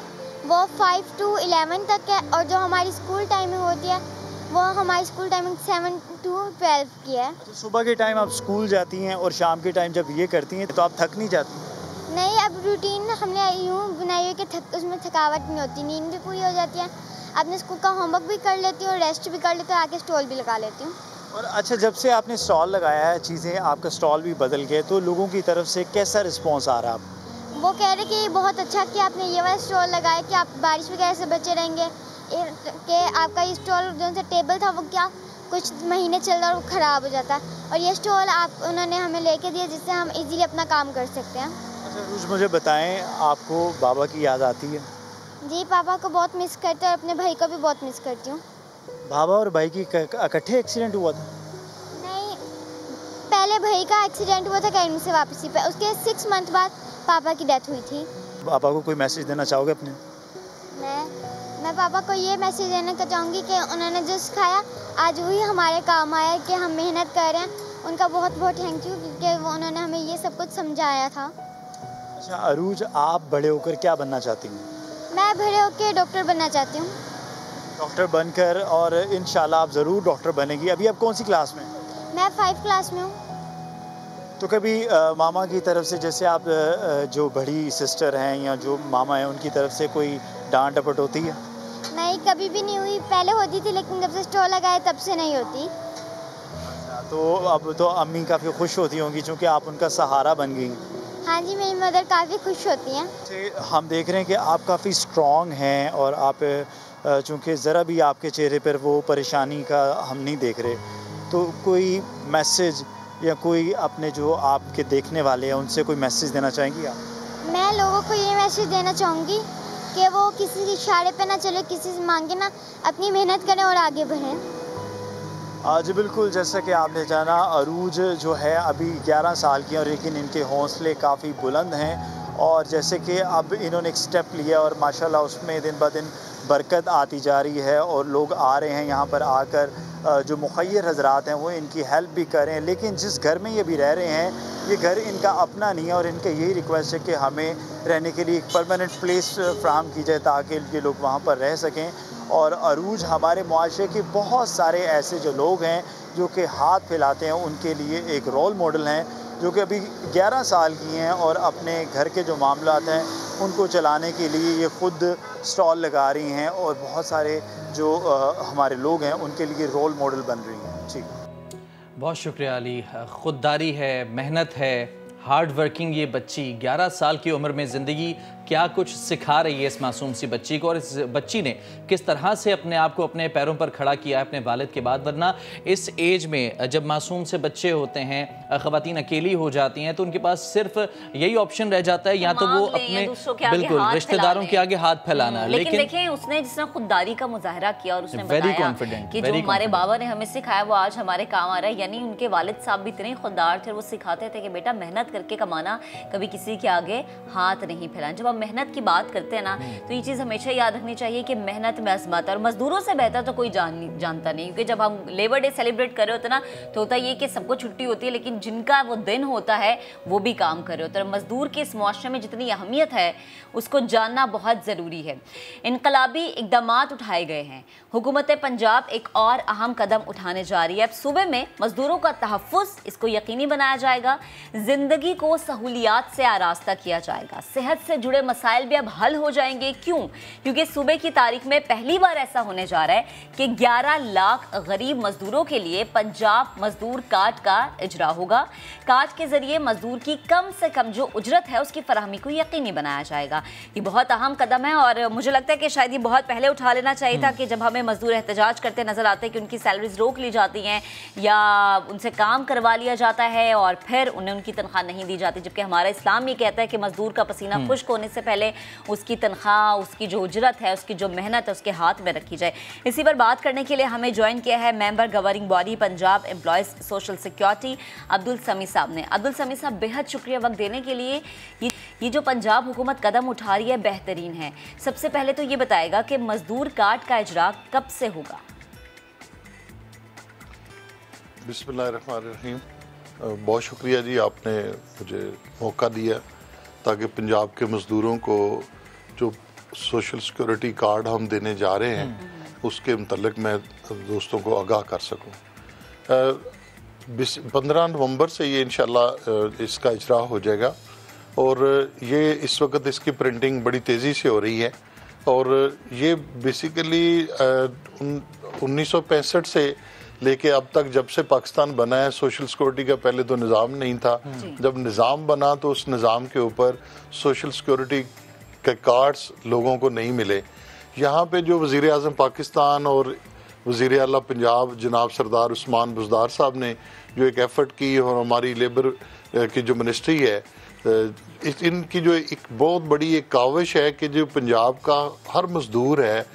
वो 5 to 11 तक है और जो हमारी स्कूल टाइमिंग होती है वो हमारी स्कूल टाइमिंग 7 to 12 की है। तो सुबह के टाइम आप स्कूल जाती हैं और शाम के टाइम जब ये करती हैं तो आप थक नहीं जाती? नहीं, अब रूटीन हमने यूँ बनाई हुई कि उसमें थकावट नहीं होती, नींद भी पूरी हो जाती है, अपने स्कूल का होमवर्क भी कर लेती हूँ, रेस्ट भी कर लेती हूँ, आके स्टॉल भी लगा लेती हूँ। और अच्छा, जब से आपने स्टॉल लगाया है, चीज़ें आपका स्टॉल भी बदल गए, तो लोगों की तरफ से कैसा रिस्पॉन्स आ रहा है? वो कह रहे कि बहुत अच्छा कि आपने ये वाला स्टॉल लगाया कि आप बारिश वगैरह से बचे रहेंगे, कि आपका ये स्टॉल जो सा टेबल था वो क्या कुछ महीने चल रहा और वो ख़राब हो जाता है, और ये स्टॉल उन्होंने हमें लेके दिया जिससे हम इजीली अपना काम कर सकते हैं। अच्छा रोज, मुझे बताएं, आपको बाबा की याद आती है? जी, पापा को बहुत मिस करते हैं और अपने भाई को भी बहुत मिस करती हूँ। बाबा और भाई की इकट्ठे एक्सीडेंट हुआ था? नहीं, पहले भाई का एक्सीडेंट हुआ था अकेडमी से वापसी पे, उसके 6 मंथ बाद पापा की डेथ हुई थी। पापा को कोई मैसेज देना चाहोगे अपने? मैं पापा को ये मैसेज देना चाहूँगी कि उन्होंने जो सिखाया आज वही हमारे काम आया, कि हम मेहनत कर रहे हैं। उनका बहुत बहुत थैंक यू क्योंकि उन्होंने हमें ये सब कुछ समझाया था। अच्छा अरूज, आप बड़े होकर क्या बनना चाहती हैं? मैं बड़े होकर डॉक्टर बनना चाहती हूँ। डॉक्टर बनकर, और इंशाल्लाह आप ज़रूर डॉक्टर बनेगी। अभी आप कौन सी क्लास में? मैं 5 क्लास में हूँ। तो कभी मामा की तरफ से, जैसे आप जो बड़ी सिस्टर हैं या जो मामा हैं, उनकी तरफ से कोई डांट डपट होती है? नहीं, कभी भी नहीं हुई। पहले होती थी लेकिन जब से स्टॉल लगाए तब से नहीं होती। तो अब तो अम्मी काफ़ी खुश होती होंगी क्योंकि आप उनका सहारा बन गई। हाँ जी, मेरी मदर काफ़ी खुश होती हैं। हम देख रहे हैं कि आप काफ़ी स्ट्रॉन्ग हैं और आप चूँकि ज़रा भी आपके चेहरे पर वो परेशानी का हम नहीं देख रहे, तो कोई मैसेज या कोई अपने जो आपके देखने वाले हैं उनसे कोई मैसेज देना चाहेंगी आप? मैं लोगों को ये मैसेज देना चाहूँगी कि वो किसी के इशारे पे ना चले, किसी से मांगे ना, अपनी मेहनत करें और आगे बढ़ें। जी बिल्कुल, जैसा कि आपने जाना, अरूज जो है अभी 11 साल की, और लेकिन इनके हौसले काफ़ी बुलंद हैं और जैसे कि अब इन्होंने एक स्टेप लिया और माशाल्लाह उसमें दिन ब दिन बरकत आती जा रही है और लोग आ रहे हैं यहाँ पर, आकर जो मुखय्यर हजरात हैं वो इनकी हेल्प भी कर रहे हैं। लेकिन जिस घर में ये भी रह रहे हैं, ये घर इनका अपना नहीं है और इनका यही रिक्वेस्ट है कि हमें रहने के लिए एक परमानेंट प्लेस फ्राहम की जाए ताकि ये लोग वहाँ पर रह सकें। और अरूज हमारे मुआशरे के बहुत सारे ऐसे जो लोग हैं जो कि हाथ फैलाते हैं, उनके लिए एक रोल मॉडल हैं, जो कि अभी 11 साल की हैं और अपने घर के जो मामलात हैं उनको चलाने के लिए ये ख़ुद स्टॉल लगा रही हैं और बहुत सारे जो हमारे लोग हैं उनके लिए रोल मॉडल बन रही हैं। जी बहुत शुक्रिया अली। ख़ुददारी है, मेहनत है, हार्ड वर्किंग ये बच्ची 11 साल की उम्र में ज़िंदगी क्या कुछ सिखा रही है इस मासूम सी बच्ची को, और इस बच्ची ने किस तरह से अपने आप को अपने पैरों पर खड़ा किया है अपने वालिद के बाद। वरना इस एज में जब मासूम से बच्चे होते हैं, ख़वातीन अकेली हो जाती हैं, तो उनके पास सिर्फ यही ऑप्शन रह जाता है, या तो वो अपने बिल्कुल रिश्तेदारों के आगे हाथ फैलाना। लेकिन देखें, उसने जिसने खुददारी का मुजाहरा किया और उसने बताया कि जो हमारे बाबा ने हमें सिखाया वो आज हमारे काम आ रहा है। यानी उनके वालिद साहब भी इतने खुददार थे, वो सिखाते थे कि बेटा मेहनत करके कमाना, कभी किसी के आगे हाथ नहीं फैलाना। जब मेहनत की बात करते हैं ना, तो ये चीज़ हमेशा याद रखनी चाहिए कि मेहनत में अज़मत है, और मजदूरों से बेहतर तो कोई जानता नहीं। क्योंकि जब हम लेबर डे सेलिब्रेट कर रहे होते हैं ना, तो होता ये कि सबको छुट्टी होती है, लेकिन जिनका वो दिन होता है वो भी काम कर रहे होते हैं। मजदूर के इस मुआशरे में जितनी अहमियत है उसको जानना बहुत ज़रूरी है। इनकलाबी इक़दामात उठाए गए हैं। हुकूमत पंजाब एक और अहम कदम उठाने जा रही है। अब सूबे में मजदूरों का तहफ़्फ़ुज़, इसको यकीनी बनाया जाएगा। ज़िंदगी को सहूलियात से आरास्ता किया जाएगा। सेहत से जुड़े मसाइल भी अब हल हो जाएंगे। क्यों? क्योंकि सूबे की तारीख में पहली बार ऐसा होने जा रहा है कि 11 लाख गरीब मजदूरों के लिए पंजाब मजदूर कार्ड का इजरा होगा। कार्ड के जरिए मजदूर की कम से कम जो उजरत है उसकी फराहमी को यकीनी बनाया जाएगा। ये बहुत अहम कदम है और मुझे लगता है कि शायद ये बहुत पहले उठा लेना चाहिए था कि जब हमें मजदूर एहतजाज करते नजर आते हैं कि उनकी सैलरीज रोक ली जाती हैं या उनसे काम करवा लिया जाता है और फिर उन्हें उनकी तनख्वाह नहीं दी जाती, जबकि हमारा इस्लाम ये कहता है कि मजदूर का पसीना खुश्क होने उससे पहले उसकी तनख्वाह, उसकी जो उजरत है, उसकी जो मेहनत है, उसके हाथ में रखी जाए। इसी पर बात करने के लिए हमें ज्वाइन किया है member governing body Punjab employees social security Abdul समी साहब ने। अब्दुल समी साहब, बेहद शुक्रिया वक्त देने के लिए। ये जो पंजाब हुकूमत कदम उठा रही है बेहतरीन है। सबसे पहले तो ये बताएगा कि मजदूर कार्ड का इजरा कब से होगा? बिस्मिल्लाहिर्रहमानिर्रहीम। बहुत शुक्रिया जी, आपने मुझे मौका दिया ताकि पंजाब के मज़दूरों को जो सोशल सिक्योरिटी कार्ड हम देने जा रहे हैं उसके मतलब मैं दोस्तों को आगाह कर सकूं। 15 नवंबर से ये इंशाल्लाह इसका इजरा हो जाएगा और ये इस वक्त इसकी प्रिंटिंग बड़ी तेज़ी से हो रही है और ये बेसिकली 1965 से लेके अब तक जब से पाकिस्तान बना है, सोशल सिक्योरिटी का पहले तो निज़ाम नहीं था। जब निज़ाम बना तो उस निज़ाम के ऊपर सोशल सिक्योरिटी के कार्ड्स लोगों को नहीं मिले। यहाँ पे जो वज़ीर आज़म पाकिस्तान और वज़ीर आला पंजाब जनाब सरदार उस्मान बुज़दार साहब ने जो एक एफ़र्ट की और हमारी लेबर की जो मिनिस्ट्री है, इनकी जो एक बहुत बड़ी एक काविश है कि जो पंजाब का हर मज़दूर है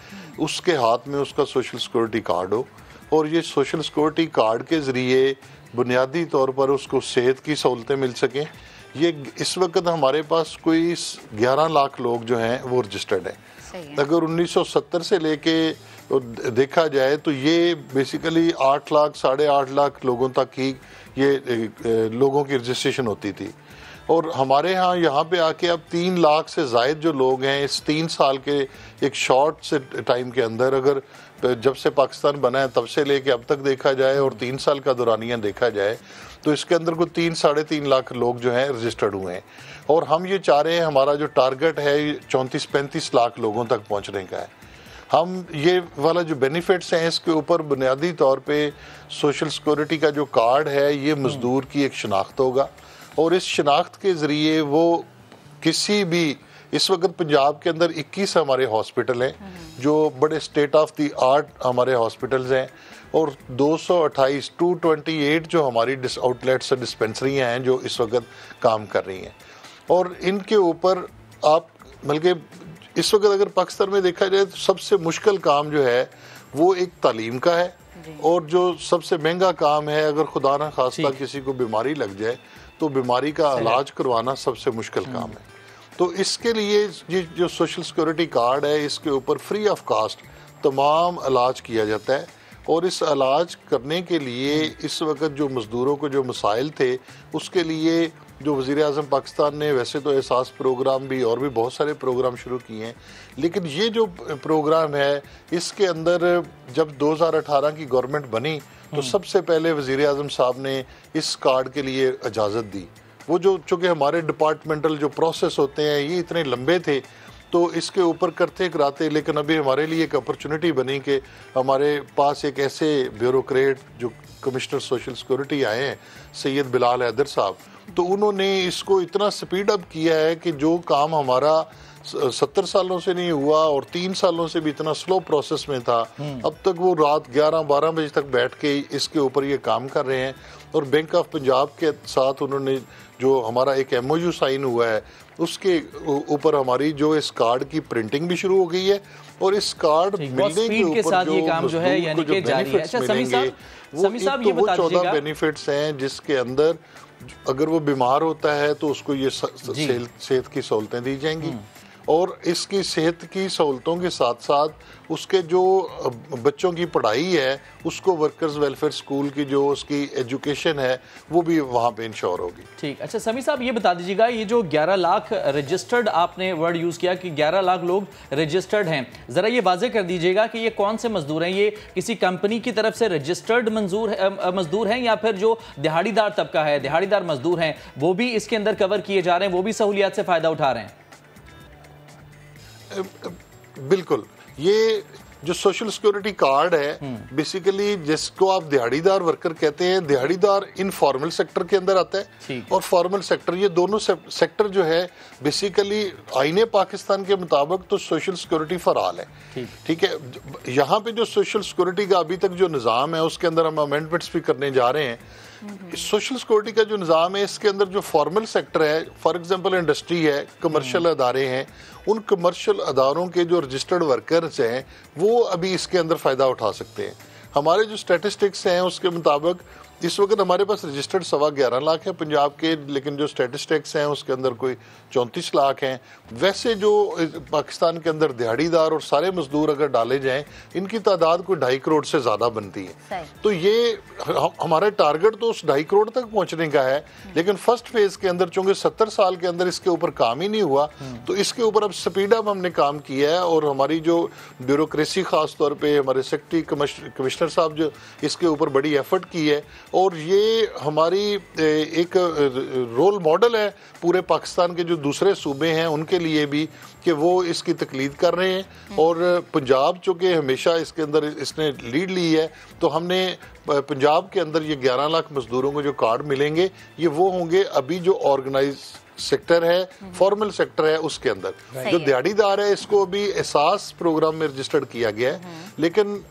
उसके हाथ में उसका सोशल सिक्योरिटी कार्ड हो और ये सोशल सिक्योरिटी कार्ड के ज़रिए बुनियादी तौर पर उसको सेहत की सहूलतें मिल सकें। ये इस वक्त हमारे पास कोई 11 लाख लोग जो हैं वो रजिस्टर्ड हैं। अगर 1970 से लेके देखा जाए तो ये बेसिकली 8 लाख 8.5 लाख लोगों तक ही ये लोगों की रजिस्ट्रेशन होती थी और हमारे यहाँ पे आके अब 3 लाख से ज़ायद जो लोग हैं इस 3 साल के एक शॉर्ट से टाइम के अंदर, अगर जब से पाकिस्तान बना है तब से लेके अब तक देखा जाए और 3 साल का दौरानिया देखा जाए तो इसके अंदर को 3-3.5 लाख लोग जो हैं रजिस्टर्ड हुए हैं और हम ये चाह रहे हैं, हमारा जो टारगेट है 34-35 लाख लोगों तक पहुंचने का है। हम ये वाला जो बेनिफिट्स हैं इसके ऊपर बुनियादी तौर पे सोशल सिक्योरिटी का जो कार्ड है ये मज़दूर की एक शनाख्त होगा और इस शनाख्त के ज़रिए वो किसी भी, इस वक्त पंजाब के अंदर 21 हमारे हॉस्पिटल हैं जो बड़े स्टेट ऑफ द आर्ट हमारे हॉस्पिटल्स हैं और 228 जो हमारी आउटलेट्स और डिस्पेंसरियाँ हैं जो इस वक्त काम कर रही हैं और इनके ऊपर आप बल्कि इस वक्त अगर पाकिस्तान में देखा जाए तो सबसे मुश्किल काम जो है वो एक तालीम का है और जो सबसे महंगा काम है, अगर खुदा ना खास्ता किसी को बीमारी लग जाए तो बीमारी का इलाज करवाना सबसे मुश्किल काम है। तो इसके लिए ये जो सोशल सिक्योरिटी कार्ड है इसके ऊपर फ्री ऑफ कास्ट तमाम इलाज किया जाता है और इस इलाज करने के लिए इस वक्त जो मज़दूरों को जो मसाइल थे उसके लिए जो वज़ीर आज़म पाकिस्तान ने वैसे तो एहसास प्रोग्राम भी और भी बहुत सारे प्रोग्राम शुरू किए हैं, लेकिन ये जो प्रोग्राम है इसके अंदर जब 2018 की गवर्नमेंट बनी तो सबसे पहले वज़ीर आज़म साहब ने इस कार्ड के लिए इजाज़त दी। वो जो चूँकि हमारे डिपार्टमेंटल जो प्रोसेस होते हैं ये इतने लंबे थे तो इसके ऊपर करते कराते, लेकिन अभी हमारे लिए एक अपॉर्चुनिटी बनी कि हमारे पास एक ऐसे ब्यूरोक्रेट जो कमिश्नर सोशल सिक्योरिटी आए हैं सैयद बिलाल हैदर साहब, तो उन्होंने इसको इतना स्पीड अप किया है कि जो काम हमारा 70 सालों से नहीं हुआ और 3 सालों से भी इतना स्लो प्रोसेस में था, अब तक वो रात 11-12 बजे तक बैठ के इसके ऊपर ये काम कर रहे हैं और बैंक ऑफ पंजाब के साथ उन्होंने जो हमारा एक MOU साइन हुआ है उसके ऊपर हमारी जो इस कार्ड की प्रिंटिंग भी शुरू हो गई है और इस कार्ड मिलने के ऊपर जो काम जो है यानी कि जारी है। अच्छा समी साहब ये बता दीजिएगा, 14 बेनिफिट्स हैं जिसके अंदर अगर वो बीमार होता है तो उसको ये सेहत की सहूलतें दी जाएंगी और इसकी सेहत की सहूलतों के साथ साथ उसके जो बच्चों की पढ़ाई है उसको वर्कर्स वेलफेयर स्कूल की जो उसकी एजुकेशन है वो भी वहाँ पे इंश्योर होगी। ठीक, अच्छा समी साहब ये बता दीजिएगा, ये जो 11 लाख रजिस्टर्ड आपने वर्ड यूज़ किया कि 11 लाख लोग रजिस्टर्ड हैं, ज़रा ये वाजे कर दीजिएगा कि ये कौन से मजदूर हैं? ये किसी कंपनी की तरफ से रजिस्टर्ड मजदूर हैं या फिर जो दिहाड़ीदार तबका है, दिहाड़ीदार मजदूर हैं वो भी इसके अंदर कवर किए जा रहे हैं, वो भी सहूलियात से फ़ायदा उठा रहे हैं? बिल्कुल, ये जो सोशल सिक्योरिटी कार्ड है बेसिकली जिसको आप दिहाड़ीदार वर्कर कहते हैं, दिहाड़ीदार इनफॉर्मल सेक्टर के अंदर आता है और फॉर्मल सेक्टर, ये दोनों सेक्टर जो है बेसिकली आईने पाकिस्तान के मुताबिक तो सोशल सिक्योरिटी फॉर ऑल है। ठीक है, यहाँ पे जो सोशल सिक्योरिटी का अभी तक जो निज़ाम है उसके अंदर हम अमेंडमेंट्स भी करने जा रहे हैं सोशल सिक्योरिटी का जो निज़ाम है इसके अंदर जो फॉर्मल सेक्टर है, फॉर एग्जांपल इंडस्ट्री है, कमर्शियल अदारे हैं, उन कमर्शियल अदारोों के जो रजिस्टर्ड वर्कर्स हैं वो अभी इसके अंदर फ़ायदा उठा सकते हैं। हमारे जो स्टैटिस्टिक्स हैं उसके मुताबिक इस वक्त हमारे पास रजिस्टर्ड 11.25 लाख है पंजाब के, लेकिन जो स्टैटिस्टिक्स हैं उसके अंदर कोई 34 लाख हैं। वैसे जो पाकिस्तान के अंदर दिहाड़ीदार और सारे मजदूर अगर डाले जाएं इनकी तादाद कोई 2.5 करोड़ से ज़्यादा बनती है। तो ये हमारा टारगेट तो उस 2.5 करोड़ तक पहुंचने का है, लेकिन फर्स्ट फेज के अंदर चूंकि 70 साल के अंदर इसके ऊपर काम ही नहीं हुआ तो इसके ऊपर अब स्पीड अप हमने काम किया है। और हमारी जो ब्यूरोक्रेसी खास तौर पर हमारे सेक्रेटरी कमिश्नर साहब जो इसके ऊपर बड़ी एफर्ट की है, और ये हमारी एक रोल मॉडल है पूरे पाकिस्तान के जो दूसरे सूबे हैं उनके लिए भी कि वो इसकी तकलीद कर रहे हैं। और पंजाब चूँकि हमेशा इसके अंदर इसने लीड ली है, तो हमने पंजाब के अंदर ये 11 लाख मजदूरों को जो कार्ड मिलेंगे ये वो होंगे अभी जो ऑर्गेनाइज सेक्टर है, फॉर्मल सेक्टर है उसके अंदर। जो दिहाड़ीदार है इसको अभी एहसास प्रोग्राम में रजिस्टर्ड किया गया है, लेकिन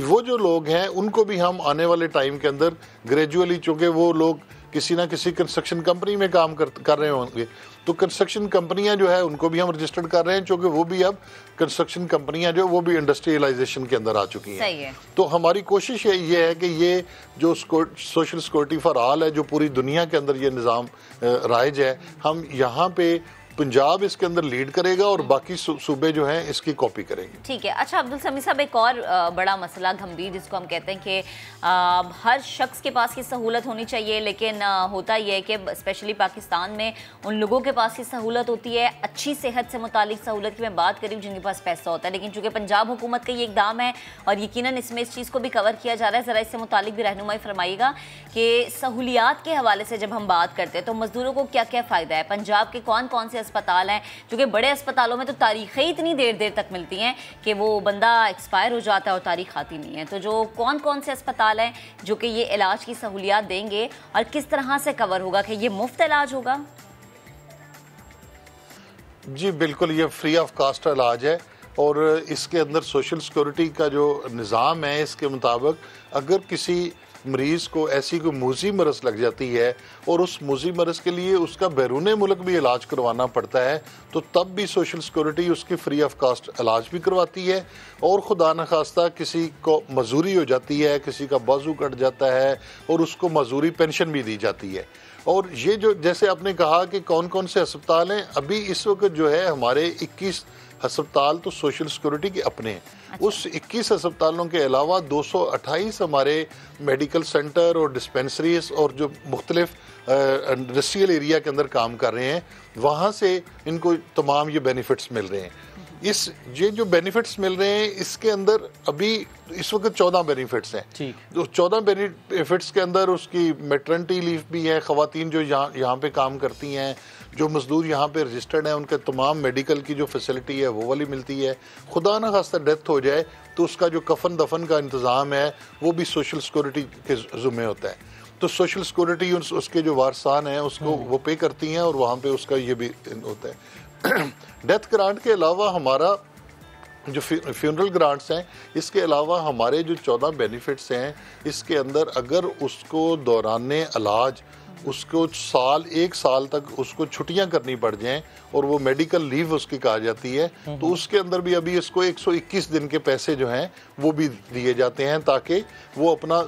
वो जो लोग हैं उनको भी हम आने वाले टाइम के अंदर ग्रेजुअली, चूंकि वो लोग किसी ना किसी कंस्ट्रक्शन कंपनी में काम कर रहे होंगे, तो कंस्ट्रक्शन कंपनियां जो है उनको भी हम रजिस्टर्ड कर रहे हैं, क्योंकि वो भी अब कंस्ट्रक्शन कंपनियां जो वो भी इंडस्ट्रियलाइजेशन के अंदर आ चुकी हैं। तो हमारी कोशिश ये है कि ये जो सोशल सिक्योरिटी फॉर ऑल है जो पूरी दुनिया के अंदर ये निज़ाम राइज है, हम यहाँ पे पंजाब इसके अंदर लीड करेगा और बाकी सूबे जो हैं इसकी कॉपी करेंगे। ठीक है। अच्छा अब्दुल समी साहब, एक और बड़ा मसला गंभीर जिसको हम कहते हैं कि हर शख्स के पास ये सहूलत होनी चाहिए, लेकिन होता ये है कि स्पेशली पाकिस्तान में उन लोगों के पास ये सहूलत होती है, अच्छी सेहत से मुतालिक सहूलत की मैं बात करी हूँ, जिनके पास पैसा होता है, लेकिन चूँकि पंजाब हुकूमत का ये इकदाम है और यकीनन इसमें इस चीज़ को भी कवर किया जा रहा है, ज़रा इससे मुतालिक भी रहनुमाई फरमाइएगा कि सहूलियात के हवाले से जब हम बात करते हैं तो मजदूरों को क्या क्या फ़ायदा है। पंजाब के कौन कौन से अस्पताल हैं, क्योंकि बड़े अस्पतालों में तो तारीखें इतनी देर तक मिलती हैं कि वो बंदा एक्सपायर हो जाता है और तारीख आती नहीं है। तो जो कौन कौन से अस्पताल हैं जो कि ये इलाज की सहूलियात देंगे और किस तरह से कवर होगा, कि ये मुफ्त इलाज होगा? जी बिल्कुल, ये फ्री ऑफ कास्ट इलाज है और इसके अंदर सोशल सिक्योरिटी का जो निज़ाम है इसके मुताबिक अगर किसी मरीज़ को ऐसी कोई मूजी मरज़ लग जाती है और उस मूजी मरज़ के लिए उसका बैरून मुल्क भी इलाज करवाना पड़ता है, तो तब भी सोशल सिक्योरिटी उसकी फ्री ऑफ कास्ट इलाज भी करवाती है। और खुदा न खास्ता किसी को मजूरी हो जाती है, किसी का बाजू कट जाता है और उसको मजूरी पेंशन भी दी जाती है। और ये जो जैसे आपने कहा कि कौन कौन से अस्पताल हैं, अभी इस वक्त जो है हमारे 21 अस्पताल तो सोशल सिक्योरिटी के अपने हैं। अच्छा। उस 21 अस्पतालों के अलावा 228 हमारे मेडिकल सेंटर और डिस्पेंसरीज और जो मुख्तलिफ इंडस्ट्रियल एरिया के अंदर काम कर रहे हैं, वहाँ से इनको तमाम ये बेनिफिट्स मिल रहे हैं। ये जो बेनिफिट्स मिल रहे हैं इसके अंदर अभी इस वक्त 14 बेनिफिट्स हैं। तो 14 बेनिफिट्स के अंदर उसकी मैटरनिटी लीव भी है, ख़वातीन जो यहाँ पे काम करती हैं, जो मजदूर यहाँ पे रजिस्टर्ड हैं, उनके तमाम मेडिकल की जो फैसिलिटी है वो वाली मिलती है। खुदा न खास्ता डेथ हो जाए तो उसका जो कफन दफन का इंतज़ाम है वो भी सोशल सिक्योरिटी के ज़िम्मे होता है। तो सोशल सिक्योरिटी उसके जो वारसान हैं उसको वो पे करती हैं और वहाँ पे उसका ये भी होता है। डेथ ग्रांट के अलावा हमारा जो फ्यूनरल ग्रांट्स हैं, इसके अलावा हमारे जो 14 बेनिफिट्स हैं इसके अंदर अगर उसको दौराने इलाज उसको एक साल तक उसको छुट्टियां करनी पड़ जाएं और वो मेडिकल लीव उसकी कहा जाती है, तो उसके अंदर भी अभी इसको 121 दिन के पैसे जो हैं वो भी दिए जाते हैं ताकि वो अपना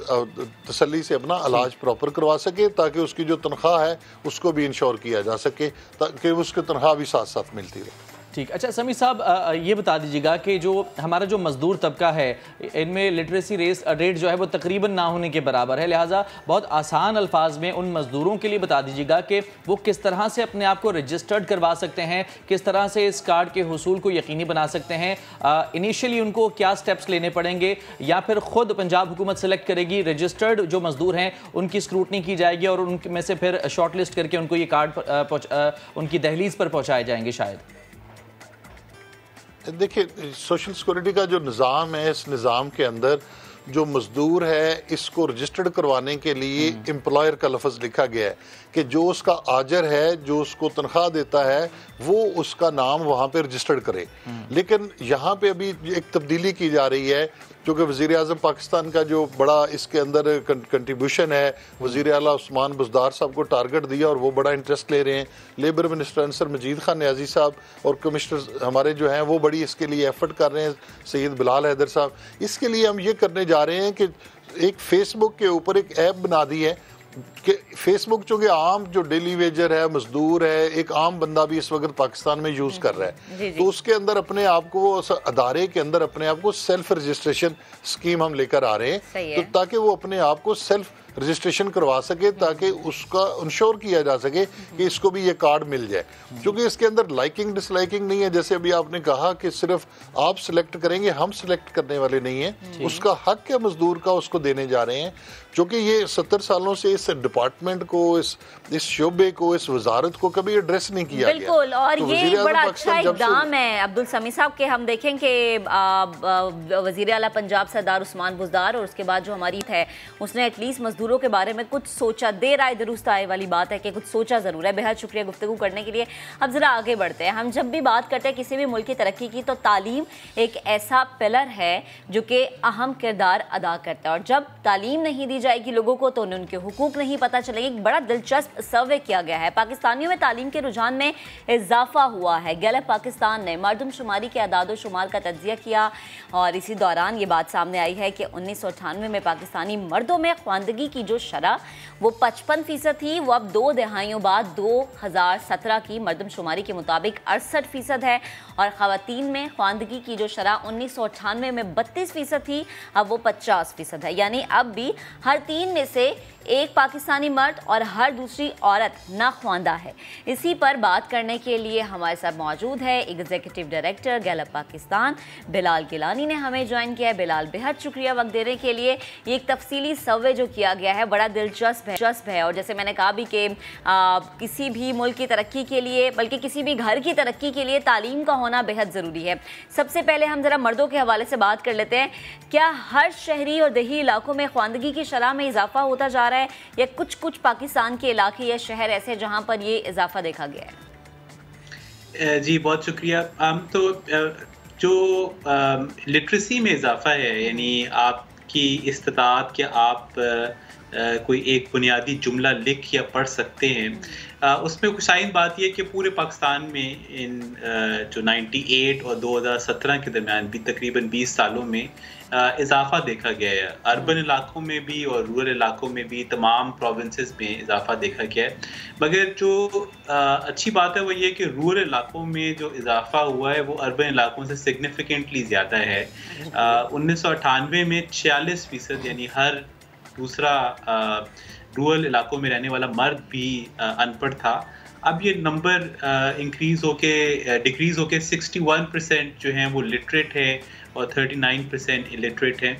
तसल्ली से अपना इलाज प्रॉपर करवा सके, ताकि उसकी जो तनख्वाह है उसको भी इंश्योर किया जा सके ताकि उसकी तनख्वाह भी साथ साथ मिलती रहे। ठीक। अच्छा समी साहब, ये बता दीजिएगा कि जो हमारा जो मजदूर तबका है इनमें लिटरेसी रेट जो है वो तकरीबन ना होने के बराबर है, लिहाजा बहुत आसान अल्फाज में उन मजदूरों के लिए बता दीजिएगा कि वो किस तरह से अपने आप को रजिस्टर्ड करवा सकते हैं, किस तरह से इस कार्ड के हुसूल को यकीनी बना सकते हैं, इनिशियली उनको क्या स्टेप्स लेने पड़ेंगे, या फिर ख़ुद पंजाब हुकूमत सेलेक्ट करेगी, रजिस्टर्ड जो मजदूर हैं उनकी स्क्रूटनी की जाएगी और उनमें से फिर शॉर्ट लिस्ट करके उनको ये कार्ड उनकी दहलीज पर पहुँचाए जाएंगे शायद? देखिए, सोशल सिक्योरिटी का जो निज़ाम है, इस निज़ाम के अंदर जो मजदूर है इसको रजिस्टर्ड करवाने के लिए एम्प्लॉयर का लफ्ज़ लिखा गया है कि जो उसका आजर है, जो उसको तनख्वाह देता है, वो उसका नाम वहाँ पे रजिस्टर्ड करे। लेकिन यहाँ पे अभी एक तब्दीली की जा रही है क्योंकि वज़ीर आज़म पाकिस्तान का जो बड़ा इसके अंदर कंट्रीब्यूशन है, वज़ीर आला उस्मान बुज़दार साहब को टारगेट दिया और वो बड़ा इंटरेस्ट ले रहे हैं। लेबर मिनिस्टर अंसर मजीद खान न्याजी साहब और कमिश्नर हमारे जो हैं वो बड़ी इसके लिए एफर्ट कर रहे हैं, सैयद बिलाल हैदर साहब। इसके लिए हम ये करने जा रहे हैं कि एक फेसबुक के ऊपर एक ऐप बना दी है कि फेसबुक चूँकि आम जो डेली वेजर है, मजदूर है, एक आम बंदा भी इस वक्त पाकिस्तान में यूज़ कर रहा है, तो उसके अंदर अपने आप को अदारे के अंदर अपने आप को सेल्फ रजिस्ट्रेशन स्कीम हम लेकर आ रहे हैं, तो ताकि वो अपने आप को सेल्फ रजिस्ट्रेशन करवा सके, ताकि उसका इंश्योर किया जा सके कि इसको भी ये कार्ड मिल जाए। क्योंकि इसके अंदर लाइकिंग डिसलाइकिंग नहीं है, जैसे अभी आपने कहा कि सिर्फ आप सिलेक्ट करेंगे, हम सिलेक्ट करने वाले नहीं हैं। उसका हक है मजदूर का, उसको देने जा रहे हैं। क्योंकि ये 70 सालों से इस डिपार्टमेंट को, इस शोबे को, इस वजारत को कभी एड्रेस नहीं किया बिल्कुल गया। और तो ये बड़ा अच्छा इक़दाम है अब्दुल समी साहब के। हम देखें कि वज़ीर आला पंजाब सरदार उस्मान बुज़दार और उसके बाद जो हमारी है उसने एटलीस्ट मजदूरों के बारे में कुछ सोचा। देर आए दुरुस्त आए वाली बात है कि कुछ सोचा ज़रूर है। बेहद शुक्रिया गुफ्तगू करने के लिए। अब ज़रा आगे बढ़ते हैं। हम जब भी बात करते हैं किसी भी मुल्क की तरक्की की, तो तालीम एक ऐसा पिलर है जो कि अहम किरदार अदा करता है। और जब तालीम नहीं दी जाएगी लोगों को तो उनके हुकूक नहीं पता चलेगी। एक बड़ा दिलचस्प सर्वे किया गया है। पाकिस्तानियों में तालीम के रुझान में इजाफा हुआ है। गैलप पाकिस्तान ने मरदमशुमारी के अदाद शुमार का तज्जिया किया और इसी दौरान ये बात सामने आई है कि 1998 में पाकिस्तानी मर्दों में ख्वानदगी की जो शरह वो 55% थी, वो अब 2 दहाइयों बाद 2017 की मरदमशुमारी के मुताबिक 68% है। और ख़वातीन में ख्वानदगी की जो शरह 1998 में 32% थी, अब वो 50% है। यानी अब भी हर 3 में से एक पाकिस्तानी मर्द और हर दूसरी औरत नाख्वानदा है। इसी पर बात करने के लिए हमारे साथ मौजूद है executive director Gallup Pakistan Bilal Gilani ने हमें ज्वाइन किया है। बिलाल, बेहद शुक्रिया वक्त देने के लिए। ये एक तफसीली सर्वे जो किया गया है बड़ा दिलचस्प है और जैसे मैंने कहा भी कि किसी भी मुल्क की तरक्की के लिए, बल्कि किसी भी घर की तरक्की के लिए तालीम का होना बेहद ज़रूरी है। सबसे पहले हम ज़रा मर्दों के हवाले से बात कर लेते हैं। क्या हर शहरी और देही इलाकों में ख्वानदगी की शरह में इजाफा होता जा रहा है या कुछ पाकिस्तान के इलाके या शहर ऐसे जहां पर ये इजाफा देखा गया है? जी बहुत शुक्रिया। तो जो लिटरेसी में इजाफा है, यानी आपकी इस्तिताअत कि आप कोई एक बुनियादी जुमला लिख या पढ़ सकते हैं, उसमें खुशाइन बात यह कि पूरे पाकिस्तान में इन जो 98 और 2017 के दरमियान भी तकरीबन 20 सालों में इजाफा देखा गया है। अर्बन इलाकों में भी और रूरल इलाकों में भी तमाम प्रोविंसेस में इजाफा देखा गया है। मगर जो अच्छी बात है वो ये कि रूरल इलाकों में जो इजाफा हुआ है वो अर्बन इलाकों से सिग्निफिकेंटली ज़्यादा है। 1998 में 46%, यानी हर दूसरा रूरल इलाकों में रहने वाला मर्द भी अनपढ़ था। अब ये नंबर इंक्रीज़ होके डिक्रीज़ होके 61% जो हैं वो लिटरेट है और 39% इलिटरेट हैं।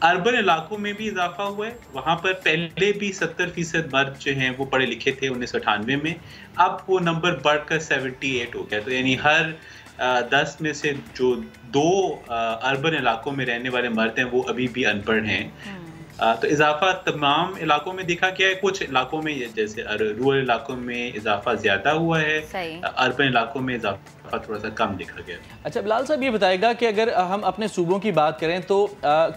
अर्बन इलाकों में भी इजाफा हुआ है। वहाँ पर पहले भी 70% मर्द जो हैं वो पढ़े लिखे थे 1998 में, अब वो नंबर बढ़कर 78 हो गया। तो यानी हर 10 में से जो 2 अर्बन इलाकों में रहने वाले मर्द हैं वो अभी भी अनपढ़ हैं। तो इजाफा तमाम इलाकों में देखा गया है। कुछ इलाकों में जैसे रूरल इलाकों में इजाफा ज़्यादा हुआ है, अर्बन इलाकों में इजाफा थोड़ा सा कम देखा गया। अच्छा बिलाल साहब, ये बताएगा कि अगर हम अपने सूबों की बात करें तो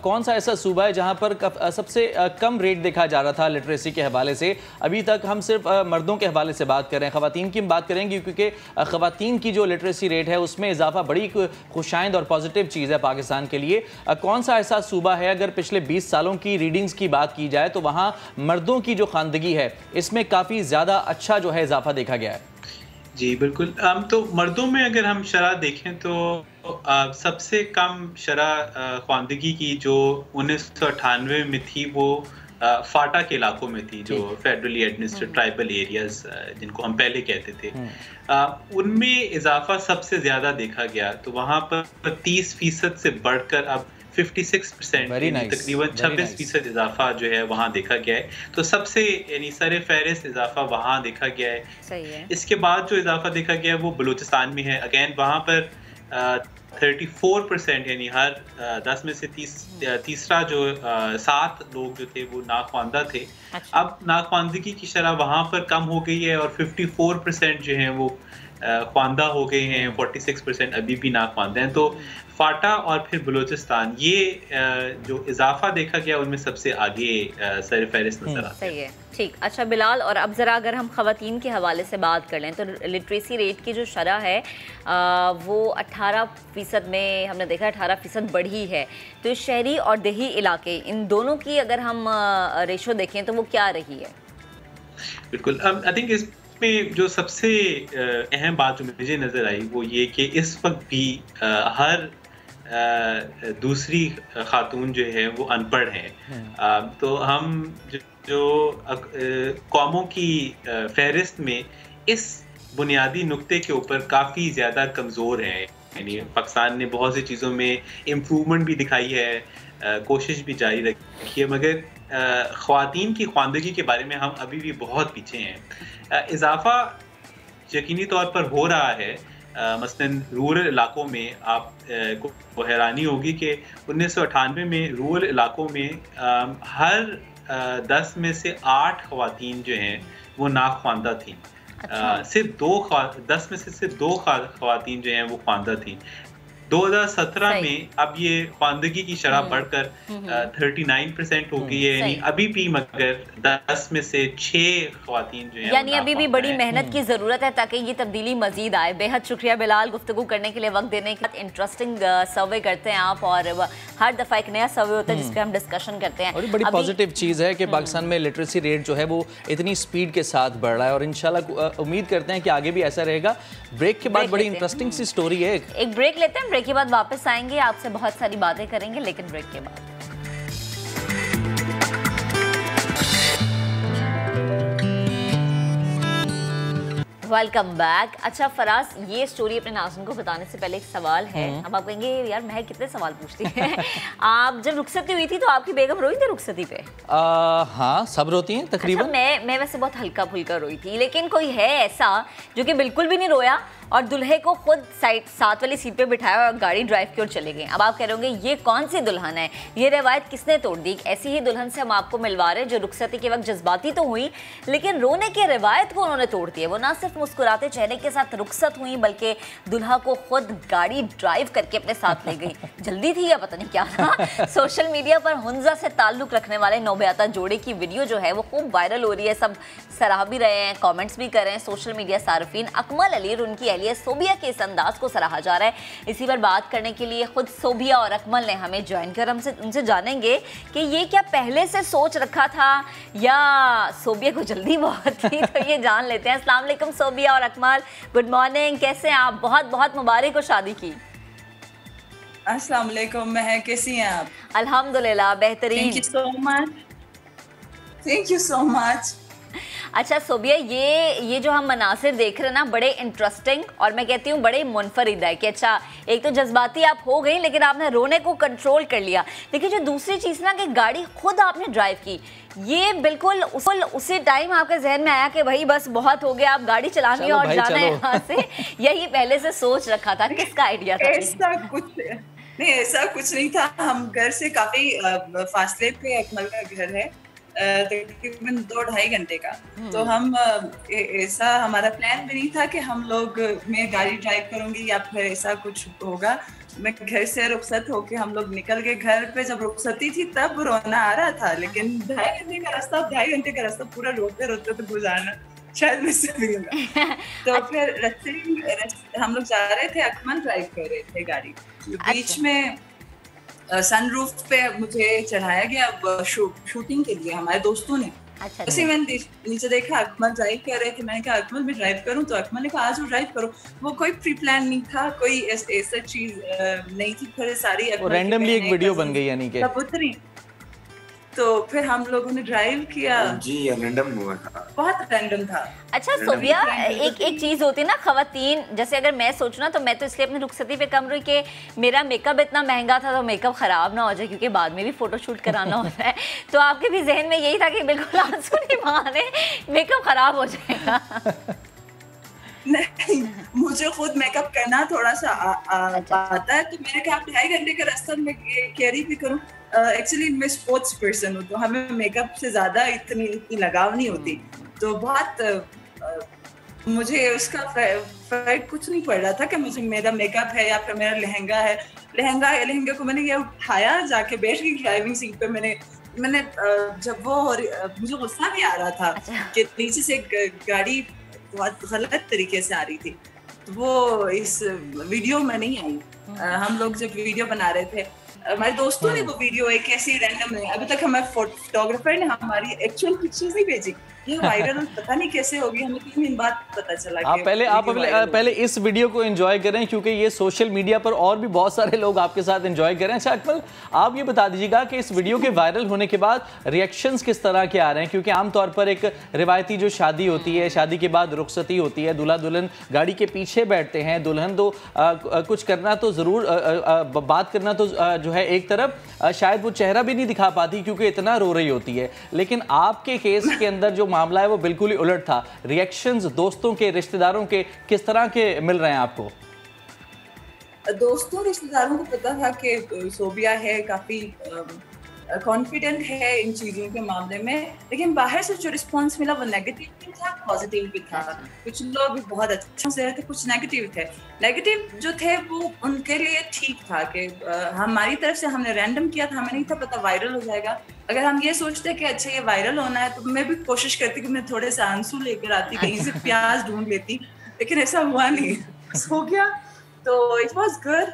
कौन सा ऐसा सूबा है जहां पर सबसे कम रेट देखा जा रहा था लिटरेसी के हवाले से? अभी तक हम सिर्फ मर्दों के हवाले से बात करें, ख़वातीन की हम बात करेंगे क्योंकि ख़वातीन की जो लिटरेसी रेट है उसमें इजाफा बड़ी खुशाइंद और पॉजिटिव चीज़ है पाकिस्तान के लिए। कौन सा ऐसा सूबा है, अगर पिछले 20 सालों की रीडिंग्स की बात की जाए तो वहाँ मर्दों की जो ख़वानदगी है इसमें काफ़ी ज़्यादा अच्छा जो है इजाफा देखा गया है? जी बिल्कुल। तो मर्दों में अगर हम शरह देखें तो सबसे कम शरह ख्वानदगी की जो 1998 में थी वो फाटा के इलाकों में थी, जो फेडरली एडमिनिस्ट्रेटेड ट्राइबल एरियाज जिनको हम पहले कहते थे, उनमें इजाफा सबसे ज़्यादा देखा गया। तो वहाँ पर 30% से बढ़कर अब 56%, तकरीबन 26% इजाफा जो है वहाँ देखा गया है। तो सबसे यानी सरे फहरिस्त इजाफा वहाँ देखा गया है। सही है। इसके बाद जो इजाफा देखा गया है वो बलूचिस्तान में है। अगेन वहाँ पर 34%, यानी हर 10 में से तीसरा जो 7 लोग जो थे वो नाख्वानदा थे। अब नाख्वानदगी की शरह वहाँ पर कम हो गई है और 54% जो है वो ख्वांदा हो गए हैं, 46% अभी भी नाख्वांदा हैं। तो फाटा और फिर बलूचिस्तान, ये जो इजाफा देखा गया उनमें सबसे आगे सर फहरिस्त नजर आता है। सही है, ठीक। अच्छा बिलाल, और अब ज़रा अगर हम ख़वातीन के हवाले से बात कर लें तो लिटरेसी रेट की जो शरह है वो 18% में हमने देखा 18% बढ़ी है। तो शहरी और देही इलाके, इन दोनों की अगर हम रेशो देखें तो वो क्या रही है? बिल्कुल, आई थिंक इसमें जो सबसे अहम बात जो मुझे नज़र आई वो ये कि इस वक्त भी हर दूसरी खातून जो है वो अनपढ़ हैं। तो हम जो कौमों की फहरिस्त में इस बुनियादी नुक्ते के ऊपर काफ़ी ज़्यादा कमज़ोर हैं। यानी पाकिस्तान ने बहुत सी चीज़ों में इम्प्रूवमेंट भी दिखाई है, कोशिश भी जारी रखी है, मगर ख़वातीन की ख्वांदगी के बारे में हम अभी भी बहुत पीछे हैं। इजाफा यकीनी तौर पर हो रहा है, मसलन रूरल इलाकों में आपको हैरानी होगी कि 1998 में रूरल इलाकों में हर 10 में से 8 ख़वातीन जो हैं वो नाख्वांदा थीं। सिर्फ 10 में से सिर्फ 2 ख़वातीन जो हैं वो ख्वांदा थीं। 2017 में अब ये ख्वांदगी की शरह बढ़कर 39% हो गई है। यानी अभी भी मगर 10 में से 6 ख़वातीन जो हैं, यानी अभी भी बड़ी मेहनत की ज़रूरत है ताकि ये तब्दीली मजीद आए। बेहद शुक्रिया बिलाल गुफ्तगू करने के लिए, वक्त देने के लिए। इंटरेस्टिंग सर्वे करते हैं आप, और हर दफ़ा एक नया सर्वे होता है जिस पर हम डिस्कशन करते हैं। और बड़ी पॉजिटिव चीज़ है कि पाकिस्तान में लिटरेसी रेट जो है वो इतनी स्पीड के साथ बढ़ रहा है, और इंशाल्लाह उम्मीद करते हैं कि आगे भी ऐसा रहेगा। ब्रेक के बाद बड़ी इंटरेस्टिंग सी स्टोरी है, एक ब्रेक लेते हैं, ब्रेक के बाद वापस आएंगे, आपसे बहुत सारी बातें करेंगे, लेकिन ब्रेक के बाद। Welcome back. अच्छा फराज, ये स्टोरी अपने नाज़रीन को बताने से पहले एक सवाल है। अब आप कहेंगे यार मैं कितने सवाल पूछती है। आप जब रुखसती हुई थी तो आपकी बेगम रोई थी रुखसती पे? हाँ, सब रोती हैं तकरीबन। अच्छा, मैं वैसे बहुत हल्का फुल्का रोई थी, लेकिन कोई है ऐसा जो कि बिल्कुल भी नहीं रोया और दुल्हे को खुद साथ वाली सीट पे बिठाया और गाड़ी ड्राइव की ओर चले गए। अब आप कह रहे होंगे ये कौन सी दुल्हन है, ये रवायत किसने तोड़ दी? ऐसी ही दुल्हन से हम आपको मिलवा रहे हैं जो रुखसती के वक्त जज्बाती तो हुई लेकिन रोने की रवायत को उन्होंने तोड़ दिया। वो ना सिर्फ मुस्कुराते चेहरे के साथ रुखसत हुई बल्कि दुल्हा को खुद गाड़ी ड्राइव करके अपने साथ ले गई। जल्दी थी या पता नहीं क्या था। सोशल मीडिया पर हुंजा से ताल्लुक रखने वाले नौबयाता जोड़े की वीडियो जो है वो खूब वायरल हो रही है। सब सराह भी रहे हैं, कॉमेंट्स भी कर रहे हैं सोशल मीडिया सार्फिन। अकमल अली और उनकी अहलिया सोबिया के इस अंदाज को सराहा जा रहा है। इसी पर बात करने के लिए खुद सोबिया और अकमल ने हमें ज्वाइन कर हमसे उनसे जानेंगे कि ये क्या पहले से सोच रखा था या सोबिया को जल्दी बहुत थी। तो ये जान लेते हैं। अस्सलाम वालेकुम सोबिया और अकमल, गुड मॉर्निंग, कैसे हैं आप? बहुत बहुत मुबारक हो शादी की। अस्सलाम वालेकुम महक, कैसी हैं आप? अल्हम्दुलिल्लाह बेहतरीन। Thank you so much, thank you so much. अच्छा सोबिया, ये जो हम मनासिर देख रहे हैं ना, बड़े इंटरेस्टिंग और मैं कहती हूँ बड़े मुनफरिद है कि अच्छा एक तो जज्बाती आप हो गई लेकिन आपने रोने को कंट्रोल कर लिया, लेकिन जो दूसरी चीज़ ना कि गाड़ी खुद आपने ड्राइव की, ये बिल्कुल उसी टाइम आपके जहन में आया कि भाई बस बहुत हो गया, आप गाड़ी चलानी और जाना है यहाँ से, यही पहले से सोच रखा था? किसका आइडिया था? ऐसा कुछ नहीं था। हम घर से काफी फासले पे अकमल का घर है, तकरीबन 2-2.5 घंटे का। तो हम ऐसा हमारा प्लान भी नहीं था कि हम लोग, मैं गाड़ी ड्राइव करूंगी या फिर ऐसा कुछ होगा। मैं घर से रुखसत होके हम लोग निकल गए। घर पे जब रुखसती थी तब रोना आ रहा था, लेकिन 2.5 घंटे का रास्ता पूरा रोते रोते तो गुजारना शायद मुझसे भी होगा। तो फिर हम लोग जा रहे थे, अकमल ड्राइव कर रहे थे गाड़ी। बीच में सनरूफ पे मुझे चढ़ाया गया शूटिंग के लिए हमारे दोस्तों ने। अच्छा, उसी मैंने नीचे देखा अकमल ड्राइव कर रहे थे, मैंने कहा अकमल मैं ड्राइव करूं? तो अकमल ने कहा आज ड्राइव करो। वो कोई प्री प्लान नहीं था, कोई ऐसा चीज नहीं थी। फिर सारी रैंडमली एक वीडियो बन गई यानी कि उतरी। तो फिर हम लोगों ने ड्राइव किया। जी रैंडम हुआ था, बहुत रैंडम था। अच्छा सोबिया, एक चीज होती है ना खवातीन, जैसे अगर मैं सोचूं ना तो मैं तो इसलिए अपनी रुखसती पे कम रही कि मेरा मेकअप इतना महंगा था तो मेकअप खराब ना हो जाए, क्योंकि बाद में भी फोटो शूट कराना होता है। तो आपके भी जहन में यही था कि बिल्कुल आंसू नहीं बहाने, मेकअप खराब हो जाएगा? नहीं, मुझे खुद मेकअप करना थोड़ा सा आता है, तो मैंने कहा 2.5 घंटे का रास्ता मैं कैरी भी करूं। एक्चुअली मैं स्पोर्ट्स पर्सन हूँ, तो हमें मेकअप से ज्यादा इतनी लगाव नहीं होती। तो बहुत मुझे उसका फर्क कुछ नहीं पड़ रहा था कि मुझे मेरा मेकअप है या फिर मेरा लहंगे को मैंने ये उठाया, जाके बैठ गई ड्राइविंग सीट पे। मैंने जब वो मुझे गुस्सा भी आ रहा था कि नीचे से गाड़ी बहुत गलत तरीके से आ रही थी, तो वो इस वीडियो में नहीं आई। हम लोग जब वीडियो बना रहे थे, हमारे दोस्तों ने वो वीडियो एक ऐसी रैंडम है, अभी तक हमारे फोटोग्राफर ने हमारी एक्चुअल पिक्चर्स नहीं भेजी, ये वायरल पता नहीं कैसे होगी, हमें 3 दिन बाद पता चला। आप पहले इस वीडियो को एंजॉय करें, क्योंकि ये सोशल मीडिया पर और भी बहुत सारे लोग आपके साथ एंजॉय करें। अच्छा अकमल, आप ये बता दीजिएगा कि इस वीडियो के वायरल होने के बाद रिएक्शंस किस तरह के आ रहे हैं? क्योंकि आमतौर पर एक रिवायती जो शादी होती है, शादी के बाद रुखसती होती है, दूल्हा दुल्हन गाड़ी के पीछे बैठते हैं, दुल्हन तो कुछ करना तो ज़रूर, बात करना तो जो है एक तरफ, शायद वो चेहरा भी नहीं दिखा पाती क्योंकि इतना रो रही होती है। लेकिन आपके केस के अंदर जो मामला है वो बिल्कुल ही उलट था। रिएक्शंस दोस्तों के, रिश्तेदारों के किस तरह के मिल रहे हैं आपको? दोस्तों रिश्तेदारों को पता था कि सोबिया है, काफी कॉन्फिडेंट है इन चीजों के मामले में, लेकिन बाहर से जो रिस्पांस मिला वो नेगेटिव भी था, पॉजिटिव भी था। कुछ लोग भी बहुत अच्छे से रहे थे, कुछ नेगेटिव थे। नेगेटिव जो थे वो उनके लिए ठीक था कि हमारी तरफ से हमने रैंडम किया था, हमें नहीं था पता वायरल हो जाएगा। अगर हम ये सोचते कि अच्छा ये वायरल होना है, तो मैं भी कोशिश करती कि मैं थोड़े से आंसू लेकर आती, कहीं से प्याज ढूंढ लेती, लेकिन ऐसा हुआ नहीं, हो गया। तो इट वाज गुड,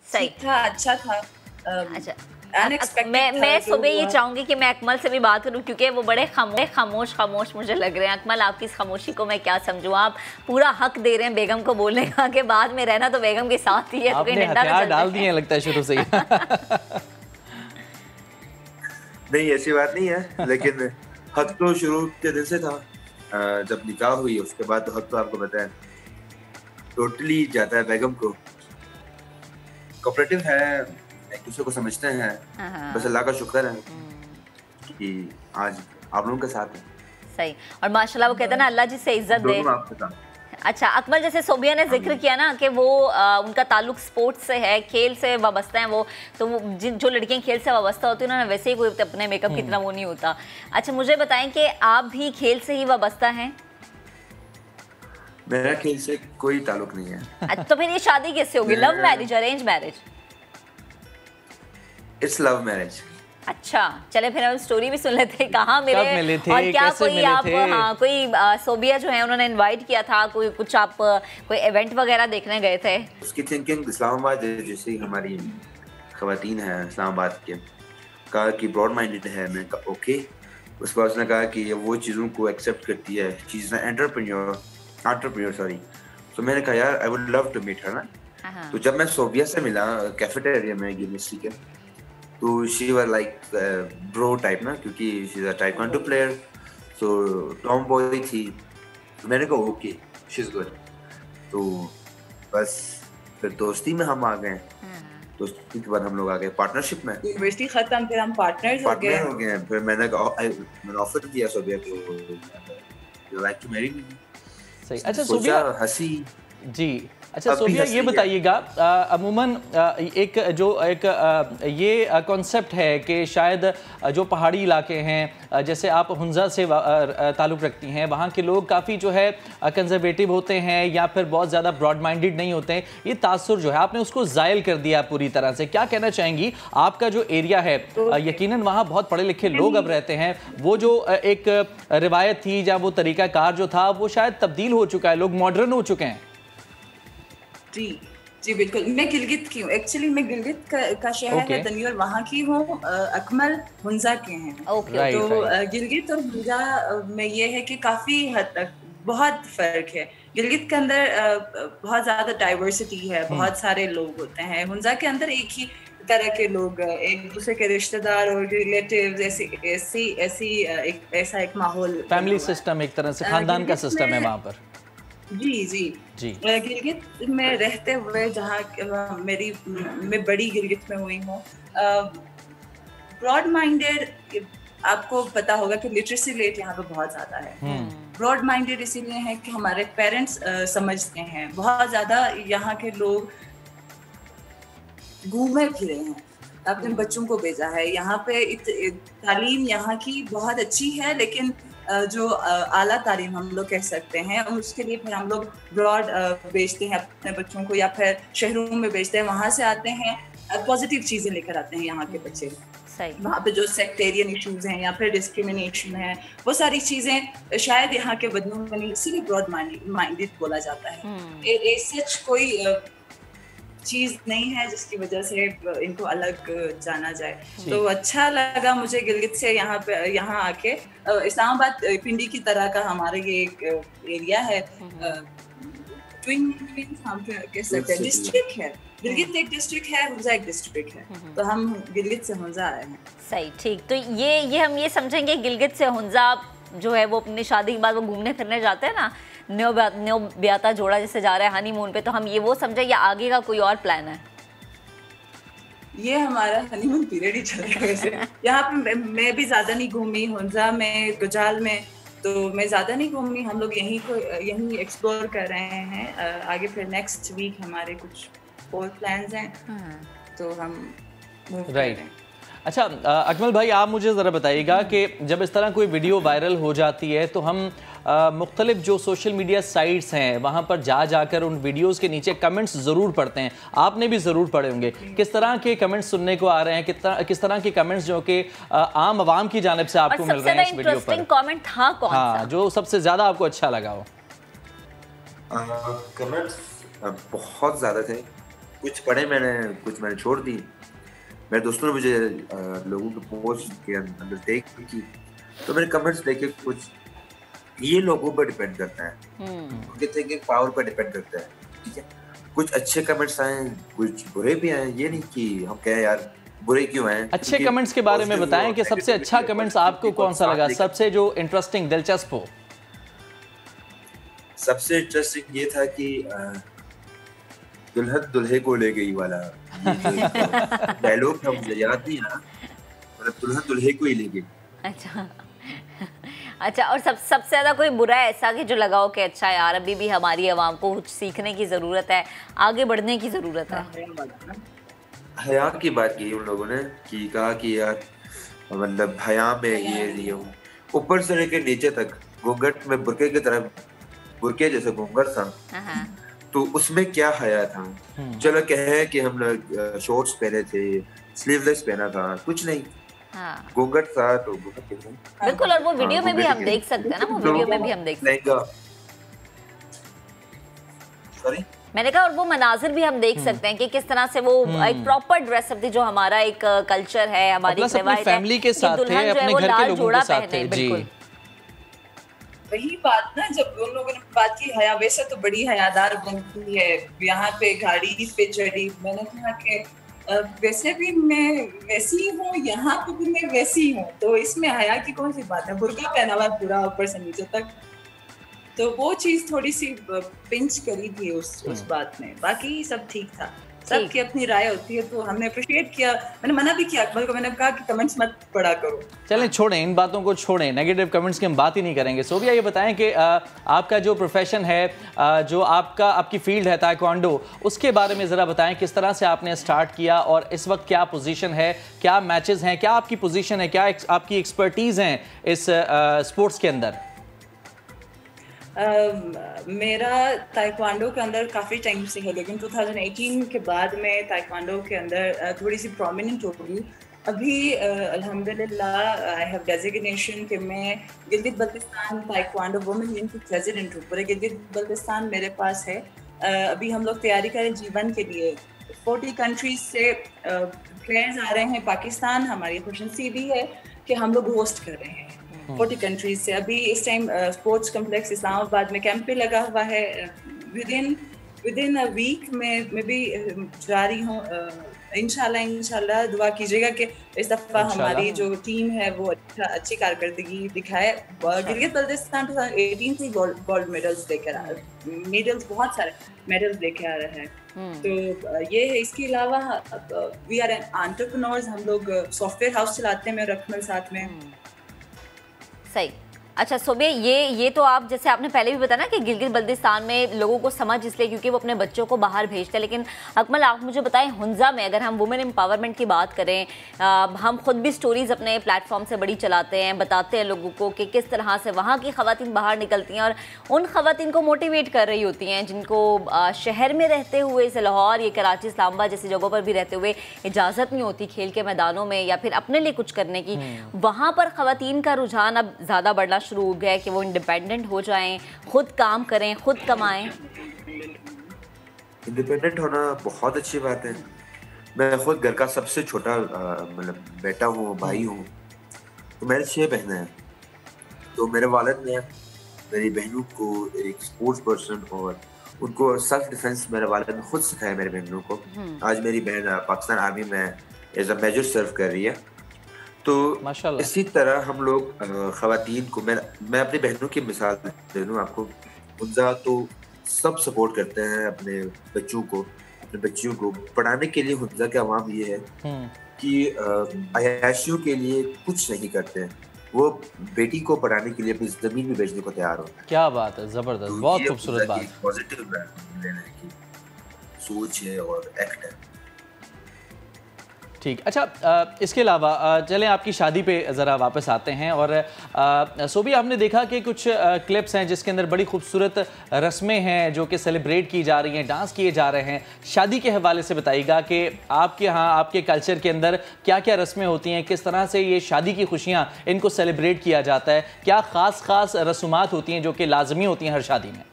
सही था, अच्छा था। अच्छा, मैं सुबह ये चाहूंगी कि मैं अकमल से भी बात करूं, क्योंकि वो बड़े खामोश मुझे लग रहे हैं। अकमल, आपकी इस खामोशी को मैं क्या समझूं? आप पूरा हक दे रहे हैं बेगम को बोलने का कि बाद में रहना तो बेगम के साथ ही है। आपने हथियार डाल दिए लगता है शुरू से ही। नहीं, ऐसी बात नहीं है, लेकिन हक तो शुरू के दिन से था। जब निकाह हुई उसके बाद तो हक तो आपको पता है टोटली जाता है बेगम को। कोऑपरेटिव है, एक दूसरे को समझते हैं, बस अल्लाह का शुक्र है कि आज आप लोगों के साथ हैं। सही, और माशाल्लाह वो कहते हैं ना, अल्लाह जिससे इज्जत दे। अच्छा अकमल, जैसे सोबिया ने जिक्र किया ना कि वो उनका ताल्लुक स्पोर्ट्स से है, खेल से वाबस्ता है वो, तो वो जो लड़कियां खेल से वाबस्ता होती हैं ना, वैसे ही कोई अपने मेकअप की तरह वो नहीं होता। अच्छा मुझे बताएं कि आप भी खेल से ही वाबस्ता हैं? मेरा खेल से कोई ताल्लुक नहीं है। तो फिर ये शादी कैसे होगी? Love marriage, arrange marriage? It's love marriage. अच्छा चले फिर हम स्टोरी भी सुन लेते हैं, कहाँ मिले थे, और क्या कोई आप कोई सोबिया जो है उन्होंने इनवाइट किया था, कोई कुछ आप कोई इवेंट वगैरह देखने गए थे? उसकी थिंकिंग इस्लामाबाद जैसी हमारी खवातीन है इस्लामाबाद के, कहा कि ब्रॉड माइंडेड है। मैंने कहा ओके। उसके बाद उसने कहा कि ये वो चीज़ों को एक्सेप्ट करती है, चीज़ एंटरप्रेन्योर सॉरी। तो मैंने कहा यार I would love to meet her ना। तो जब मैं सोबिया से मिला कैफेटेरिया में यूनिवर्सिटी के, तो she were like bro type ना, क्योंकि she is a taekwondo player, so Tom boy थी। मैंने कहा ओके शी इज गुड। तो बस फिर दोस्ती में हम आ गए, दोस्ती के बाद हम लोग आ गए पार्टनरशिप में। यूनिवर्सिटी खत्म, फिर हम पार्टनर्स हो गए। फिर मैंने ऑफर दिया सोबिया को, you like to marry me. सही। अच्छा सोबिया हंसी जी। अच्छा सोबिया ये बताइएगा, अमूमन एक ये कॉन्सेप्ट है कि शायद जो पहाड़ी इलाके हैं, जैसे आप हुंजा से ताल्लुक़ रखती हैं, वहाँ के लोग काफ़ी जो है कंजर्वेटिव होते हैं या फिर बहुत ज़्यादा ब्रॉड माइंडेड नहीं होते हैं। ये तासुर जो है आपने उसको ज़ायल कर दिया पूरी तरह से। क्या कहना चाहेंगी? आपका जो एरिया है यकीनन वहाँ बहुत पढ़े लिखे लोग अब रहते हैं, वो जो एक रिवायत थी या वो तरीक़ाकार जो था वो शायद तब्दील हो चुका है, लोग मॉडर्न हो चुके हैं। जी जी बिल्कुल। मैं गिलगित की हूँ, एक्चुअली मैं गिलगित का शहर है दनियोर, वहाँ की हूँ। अकमल हुंजा के हैं। तो गिलगित और हुंजा में ये है कि काफ़ी हद तक बहुत फ़र्क है। गिलगित के अंदर बहुत ज़्यादा डाइवर्सिटी है, बहुत सारे लोग होते हैं। हुंजा के अंदर एक ही तरह के लोग, एक दूसरे के रिश्तेदार और रिलेटिव्स, ऐसा एक माहौल, फैमिली सिस्टम, एक तरह से खानदान का सिस्टम है वहाँ पर। जी जी जी। गिलगित में रहते हुए, जहाँ मैं बड़ी गिलगित में हुई हूँ, ब्रॉड माइंडेड, आपको पता होगा कि लिटरेसी रेट यहाँ पे बहुत ज़्यादा है। ब्रॉड माइंडेड इसीलिए है कि हमारे पेरेंट्स समझते हैं, बहुत ज़्यादा यहाँ के लोग घूमे फिरे हैं, अपने बच्चों को भेजा है यहाँ पे। तालीम यहाँ की बहुत अच्छी है, लेकिन जो आला तालीम हम लोग कह सकते हैं, उसके लिए फिर हम लोग ब्रॉड भेजते हैं अपने बच्चों को, या फिर शहरों में भेजते हैं, वहाँ से आते हैं पॉजिटिव चीज़ें लेकर आते हैं यहाँ के बच्चे। वहाँ पे जो सेक्टेरियन इश्यूज हैं या फिर डिस्क्रिमिनेशन है, वो सारी चीज़ें शायद यहाँ के बच्चों में नहीं, इसीलिए ब्रॉड माइंडेड बोला जाता है। सच कोई चीज नहीं है जिसकी वजह से इनको अलग जाना जाए। तो अच्छा लगा मुझे गिलगित से यहाँ आके। इस्लामाबाद पिंडी की तरह का हमारा ये एक एरिया है, हम कह सकते हैं, डिस्ट्रिक्ट है। गिलगित एक डिस्ट्रिक्ट है, हुंजा एक डिस्ट्रिक्ट है, तो हम गिलगित से हुंजा आए हैं। सही, ठीक। तो ये हम ये समझेंगे गिलगित से हुंजा जो है वो अपनी शादी के बाद वो घूमने फिरने जाते हैं ना, न्यो ब्याता जोड़ा जैसे जा रहा है हनीमून पे, तो हम ये वो समझे या आगे का कोई और प्लान है? ये हमारा हनीमून पीरियड ही चल रहा है वैसे। यहाँ पे मैं भी ज्यादा नहीं घूमी, हुंजा में, गुजाल में तो मैं ज्यादा नहीं घूमी। हम लोग यहीं एक्सप्लोर कर रहे हैं। आगे फिर नेक्स्ट वीक हमारे कुछ और प्लान्स हैं, तो हम मूव कर रहे हैं। अच्छा अकमल भाई, आप मुझे ज़रा बताइएगा कि जब इस तरह कोई वीडियो वायरल हो जाती है तो हम मुख्तलिफ जो सोशल मीडिया साइट्स हैं वहाँ पर जाकर उन वीडियोस के नीचे कमेंट्स ज़रूर पढ़ते हैं, आपने भी ज़रूर पढ़े होंगे। किस तरह के कमेंट्स सुनने को आ रहे हैं, किस तरह के कमेंट्स जो कि आम आवाम की जानिब से आपको मिल रहे हैं इस वीडियो पर? कमेंट था कौन सा जो सबसे ज़्यादा आपको अच्छा लगा हो? कमेंट्स बहुत ज़्यादा थे, कुछ पढ़े मैंने, कुछ मैंने छोड़ दी। मेरे दोस्तों ने मुझे लोगों के पोस्ट के अंदर देख की, तो मेरे कमेंट्स देखे, कुछ ये लोगों पर डिपेंड करता है, उनके थिंकिंग पावर पर डिपेंड करता है, ठीक है। कुछ अच्छे कमेंट्स आए, कुछ बुरे भी आए, ये नहीं कि हम कहें यार बुरे क्यों आए। अच्छे कमेंट्स के बारे में बताएं कि सबसे अच्छा कमेंट्स आपको कौन सा लगा, सबसे जो इंटरेस्टिंग, दिलचस्प हो? सबसे इंटरेस्टिंग ये था कि दुल्हन दुल्हे को ले गई वाला डायलॉग था, मुझे याद नहीं है, मतलब दुल्हन दुल्हे को ही ले गई। अच्छा, और सबसे ज्यादा कोई बुरा ऐसा कि जो लगाओ कि अच्छा यार अभी भी हमारी आवाम को कुछ सीखने की जरूरत है, आगे बढ़ने की जरूरत है? हया की बात की उन लोगों ने, कि कहा कि यार मतलब हया में ये हूँ, ऊपर से लेकर नीचे तक घूंघट में बुरके की तरह, बुरके जैसे घूंघट था, तो उसमें क्या हया था। चलो कहे कि हम लोग शॉर्ट्स पहने थे, स्लीवलेस पहना था, कुछ नहीं, घूंघट था तो बिल्कुल। और वो वीडियो में भी हम देख सकते हैं ना, वो वीडियो में भी हम देख सकते हैं। सॉरी, मैंने कहा और वो मनाजिर भी हम देख सकते हैं कि किस तरह से वो एक प्रॉपर ड्रेसअप थी, जो हमारा एक कल्चर है, हमारी रिवायत है, फैमिली के साथ थे, अपने घर के लोगों के साथ थे। जी, वही बात ना, जब उन लोगों ने बात की हया, वैसे तो बड़ी हयादार बनती है, यहाँ पे गाड़ी पे चढ़ी, मैंने कहा कि वैसे भी मैं वैसी हूँ, यहाँ पे भी मैं वैसी हूँ, तो इसमें हया की कौन सी बात है। बुर्का पहना हुआ पूरा ऊपर से नीचे तक, तो वो चीज थोड़ी सी पिंच करी थी उस बात में। बाकी सब ठीक था, सबकी अपनी राय होती है, तो हमने अप्रिशिएट किया। मैंने मना भी किया अकमल को, मैंने कहा कि कमेंट्स मत पढ़ा करो। चलें, छोड़ें इन बातों को, छोड़ें नेगेटिव कमेंट्स की हम बात ही नहीं करेंगे। सोबिया, ये बताएं कि आपका जो प्रोफेशन है, जो आपकी फील्ड है ताइक्वांडो, उसके बारे में ज़रा बताएं, किस तरह से आपने स्टार्ट किया और इस वक्त क्या पोजीशन है, क्या मैचेस हैं, क्या आपकी पोजीशन है, क्या आपकी एक्सपर्टीज़ हैं इस स्पोर्ट्स के अंदर? मेरा ताइक्वांडो के अंदर काफ़ी टाइम से है, लेकिन 2018 के बाद में ताइक्वांडो के अंदर थोड़ी सी प्रोमिनेंट हो गई। अभी अल्हम्दुलिल्लाह आई हैव डेजिग्नेशन कि मैं Gilgit Baltistan taekwondo women league की प्रेसिडेंट हूँ। पूरे गिलगित बल्तिस्तान मेरे पास है। अभी हम लोग तैयारी करें जीवन के लिए। 40 कंट्रीज से प्लेयर्स आ रहे हैं। पाकिस्तान हमारी खुशनसीबी भी है कि हम लोग होस्ट कर रहे हैं 40 कंट्रीज से। अभी इस टाइम स्पोर्ट्स कम्प्लेक्स इस्लामाबाद में कैंप पे लगा हुआ है। विदिन अ वीक मैं भी जा रही हूँ। इंशाल्लाह दुआ कीजिएगा कि इस दफ़ा हमारी जो टीम है वो अच्छी कारकर्दगी दिखाए। गिलगित बल्तिस्तान 2018 से गोल्ड मेडल्स लेकर आ रहे, मेडल्स बहुत सारे मेडल्स लेके आ रहे हैं। तो ये है। इसके अलावा वी आर एंटरप्रेन्योर्स। हम लोग सॉफ्टवेयर हाउस चलाते हैं, मैं रकमल साथ में। सही। अच्छा सोबे, ये तो आप जैसे आपने पहले भी बताया ना कि गिलगित बल्तिस्तान में लोगों को समझ इसलिए क्योंकि वो अपने बच्चों को बाहर भेजते हैं, लेकिन अकमल आप मुझे बताएं हुंजा में अगर हम वुमेन एम्पावरमेंट की बात करें, हम खुद भी स्टोरीज अपने प्लेटफॉर्म से बड़ी चलाते हैं, बताते हैं लोगों को कि किस तरह से वहाँ की खवातीन बाहर निकलती हैं और उन खवातीन को मोटिवेट कर रही होती हैं जिनको शहर में रहते हुए, जैसे लाहौर, ये कराची, इस्लामाबाद जैसी जगहों पर भी रहते हुए इजाज़त नहीं होती खेल के मैदानों में या फिर अपने लिए कुछ करने की। वहाँ पर खवातीन का रुझान अब ज़्यादा बढ़ना शुरू हो गया है कि वो इंडिपेंडेंट हो जाएं, खुद काम करें, खुद कमाएं। इंडिपेंडेंट होना बहुत अच्छी बात है। मैं खुद घर का सबसे छोटा मतलब बेटा हूँ, भाई हूँ। तो मेरे 6 बहनें हैं। तो मेरे वालिद ने मेरी बहनों को एक स्पोर्ट्स पर्सन और उनको सेल्फ डिफेंस मेरे वालिद ने खुद सिखाया मेरी बहनों को। आज मेरी बहन पाकिस्तान आर्मी में एज अ मेजर सर्व कर रही है। तो इसी तरह हम लोग खवातीन को, मैं अपनी बहनों की मिसाल दे दूँ आपको। उनका तो सब सपोर्ट करते हैं अपने बच्चों को, अपने बच्चियों को पढ़ाने के लिए। हुंजा का अवाम ये है कि अयाशियों के लिए कुछ नहीं करते हैं, वो बेटी को पढ़ाने के लिए अपनी जमीन में बेचने को तैयार होता है। क्या बात है, जबरदस्त, बहुत खूबसूरत बात। पॉजिटिव लेने की सोच है और एक्ट है। ठीक, अच्छा इसके अलावा चलें आपकी शादी पे ज़रा वापस आते हैं। और सोबी, आपने देखा कि कुछ क्लिप्स हैं जिसके अंदर बड़ी खूबसूरत रस्में हैं जो कि सेलिब्रेट की जा रही हैं, डांस किए जा रहे हैं। शादी के हवाले से बताइएगा कि आपके यहाँ, आपके कल्चर के अंदर क्या क्या रस्में होती हैं, किस तरह से ये शादी की खुशियाँ इनको सेलिब्रेट किया जाता है, क्या ख़ास रसूमात होती हैं जो कि लाजमी होती हैं हर शादी में?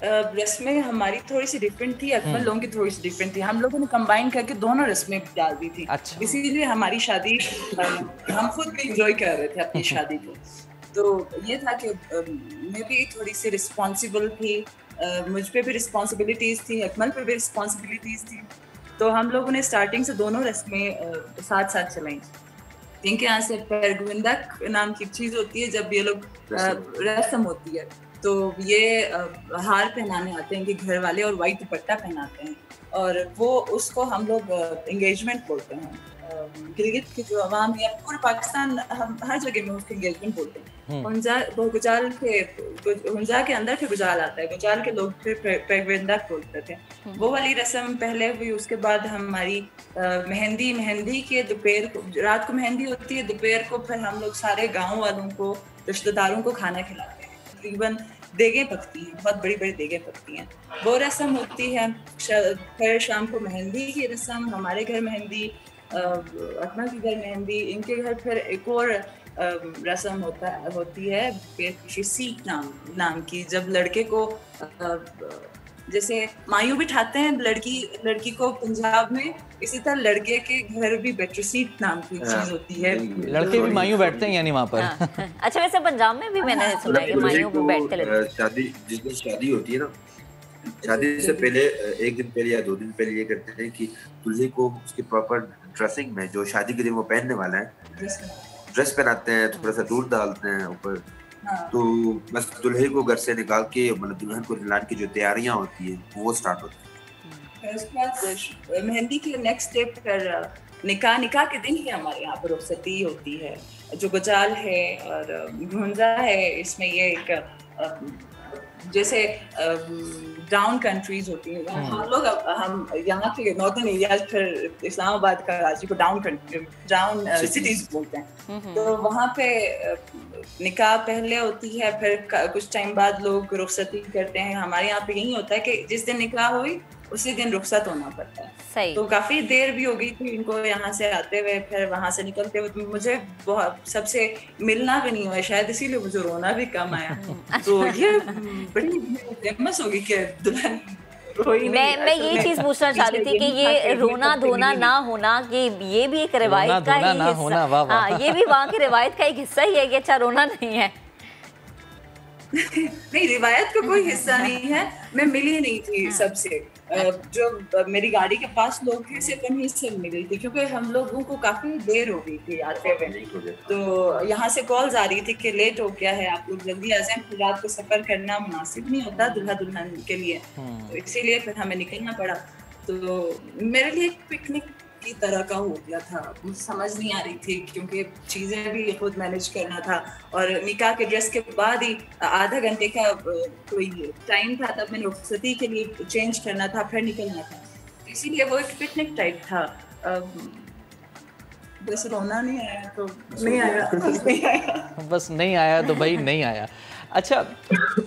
रस्में हमारी थोड़ी सी डिफरेंट थी, अकबर लोगों की थोड़ी सी डिफरेंट थी। हम लोगों ने कंबाइन करके दोनों रस्में डाल दी थी। अच्छा। इसीलिए हमारी शादी हम खुद भी इंजॉय कर रहे थे अपनी शादी को। तो ये था कि मैं भी थोड़ी सी रिस्पॉन्सिबल थी, मुझ पे भी रिस्पॉन्सिबिलिटीज़ थी, अकमल पे भी रिस्पॉन्सिबिलिटीज़ थी। तो हम लोगों ने स्टार्टिंग से दोनों रस्में साथ साथ चलाई। इनके यहाँ से पैरगुविंदा नाम की चीज़ होती है, जब ये लोग रस्म होती है तो ये हार पहनाने आते हैं कि घर वाले, और वाइट दुपट्टा पहनाते हैं, और वो उसको हम लोग एंगेजमेंट बोलते हैं। गिलगित की जो आवाम है, पूरे पाकिस्तान हम हर जगह में उसको एंगेजमेंट बोलते हैं। हुंजा के अंदर फिर गुजाल आता है, गुजाल के लोग फिर पैरगुविंदा बोलते थे। वो वाली रस्म पहले हुई। उसके बाद हमारी मेहंदी के दोपहर को, रात को मेहंदी होती है, दोपहर को फिर हम लोग सारे गाँव वालों को, रिश्तेदारों को खाना खिलाते हैं। तकरीबन देगें पकती हैं, बहुत बड़ी बड़ी देगें पकती हैं। वो रस्म होती है। फिर शाम को मेहंदी की रस्म, हमारे घर मेहंदी, अकमल के घर मेहंदी, इनके घर फिर एक और रस्म होती है सीट नाम की, जब लड़के को जैसे मायूं बिठाते हैं लड़की को पंजाब में, इसी तरह लड़के के घर भी बेडशीट नाम की चीज होती है। लड़के भी मायूं बैठते हैं यानी वहाँ पर। अच्छा, वैसे पंजाब में भी मैंने सुना है कि मायूं पे बैठते हैं। शादी, जिस दिन शादी होती है ना, शादी से पहले 1 दिन पहले या 2 दिन पहले ये करते हैं कि दूल्हे को उसके प्रॉपर ड्रेसिंग में, जो शादी के दिन वो पहनने वाला है, ड्रेस पहनाते हैं, थोड़ा सा दूध डालते हैं ऊपर। तो बस दुल्हे को घर से निकाल के, मतलब दुल्हन को लाने की जो तैयारियां होती है वो स्टार्ट होती है। उसके बाद मेहंदी के नेक्स्ट डे पर निकाह के दिन ही हमारे यहाँ पर रुखसती होती है। जो गुजाल है और हुंजा है, इसमें ये एक जैसे डाउन कंट्रीज होती हैं, हम यहाँ के नॉर्दर्न एरिया, फिर इस्लामाबाद, कराची को डाउन सिटीज बोलते हैं। तो वहाँ पे निकाह पहले होती है, फिर कुछ टाइम बाद लोग रुखसती करते हैं। हमारे यहाँ पे यही होता है कि जिस दिन निकाह हुई उसी दिन रुखसत होना पड़ता है। सही। तो काफी देर भी हो गई थी इनको यहाँ से आते हुए, फिर वहाँ से निकलते हुए। मुझे बहुत सबसे मिलना भी नहीं हुआ, शायद इसीलिए मुझे रोना भी कम आया। तो ये बड़ी फेमस होगी कि दुल्हन मैं ये चीज पूछना चाह रही थी कि ये रोना धोना ना होना, ये भी एक रिवायत का ही हिस्सा। हाँ, ये भी वहाँ की रिवायत का एक हिस्सा ही है कि अच्छा रोना नहीं है। नहीं, रिवायत का कोई हिस्सा नहीं है। मैं मिली नहीं थी सबसे, जो मेरी गाड़ी के पास लोग थे सिर्फ उन्हीं से मिली थी, क्योंकि हम लोगों को काफी देर हो गई थी आते हुए। तो यहाँ से कॉल्स आ रही थी कि लेट हो गया है, आप लोग जल्दी आ जाएं, फिर रात को सफर करना मुनासिब नहीं होता दूल्हा दुल्हन के लिए, तो इसीलिए फिर हमें निकलना पड़ा। तो मेरे लिए पिकनिक की तरह का हो गया था, मुझे समझ नहीं आ रही थी क्योंकि चीज़ें भी खुद मैनेज करना था और निकाह के ड्रेस के बाद ही आधा घंटे का कोई टाइम था, तब मैंने रुखसती के लिए चेंज करना था, फिर निकलना था, इसीलिए वो एक पिकनिक टाइप था। बस रोना नहीं आया तो नहीं आया बस नहीं आया तो भाई नहीं आया। अच्छा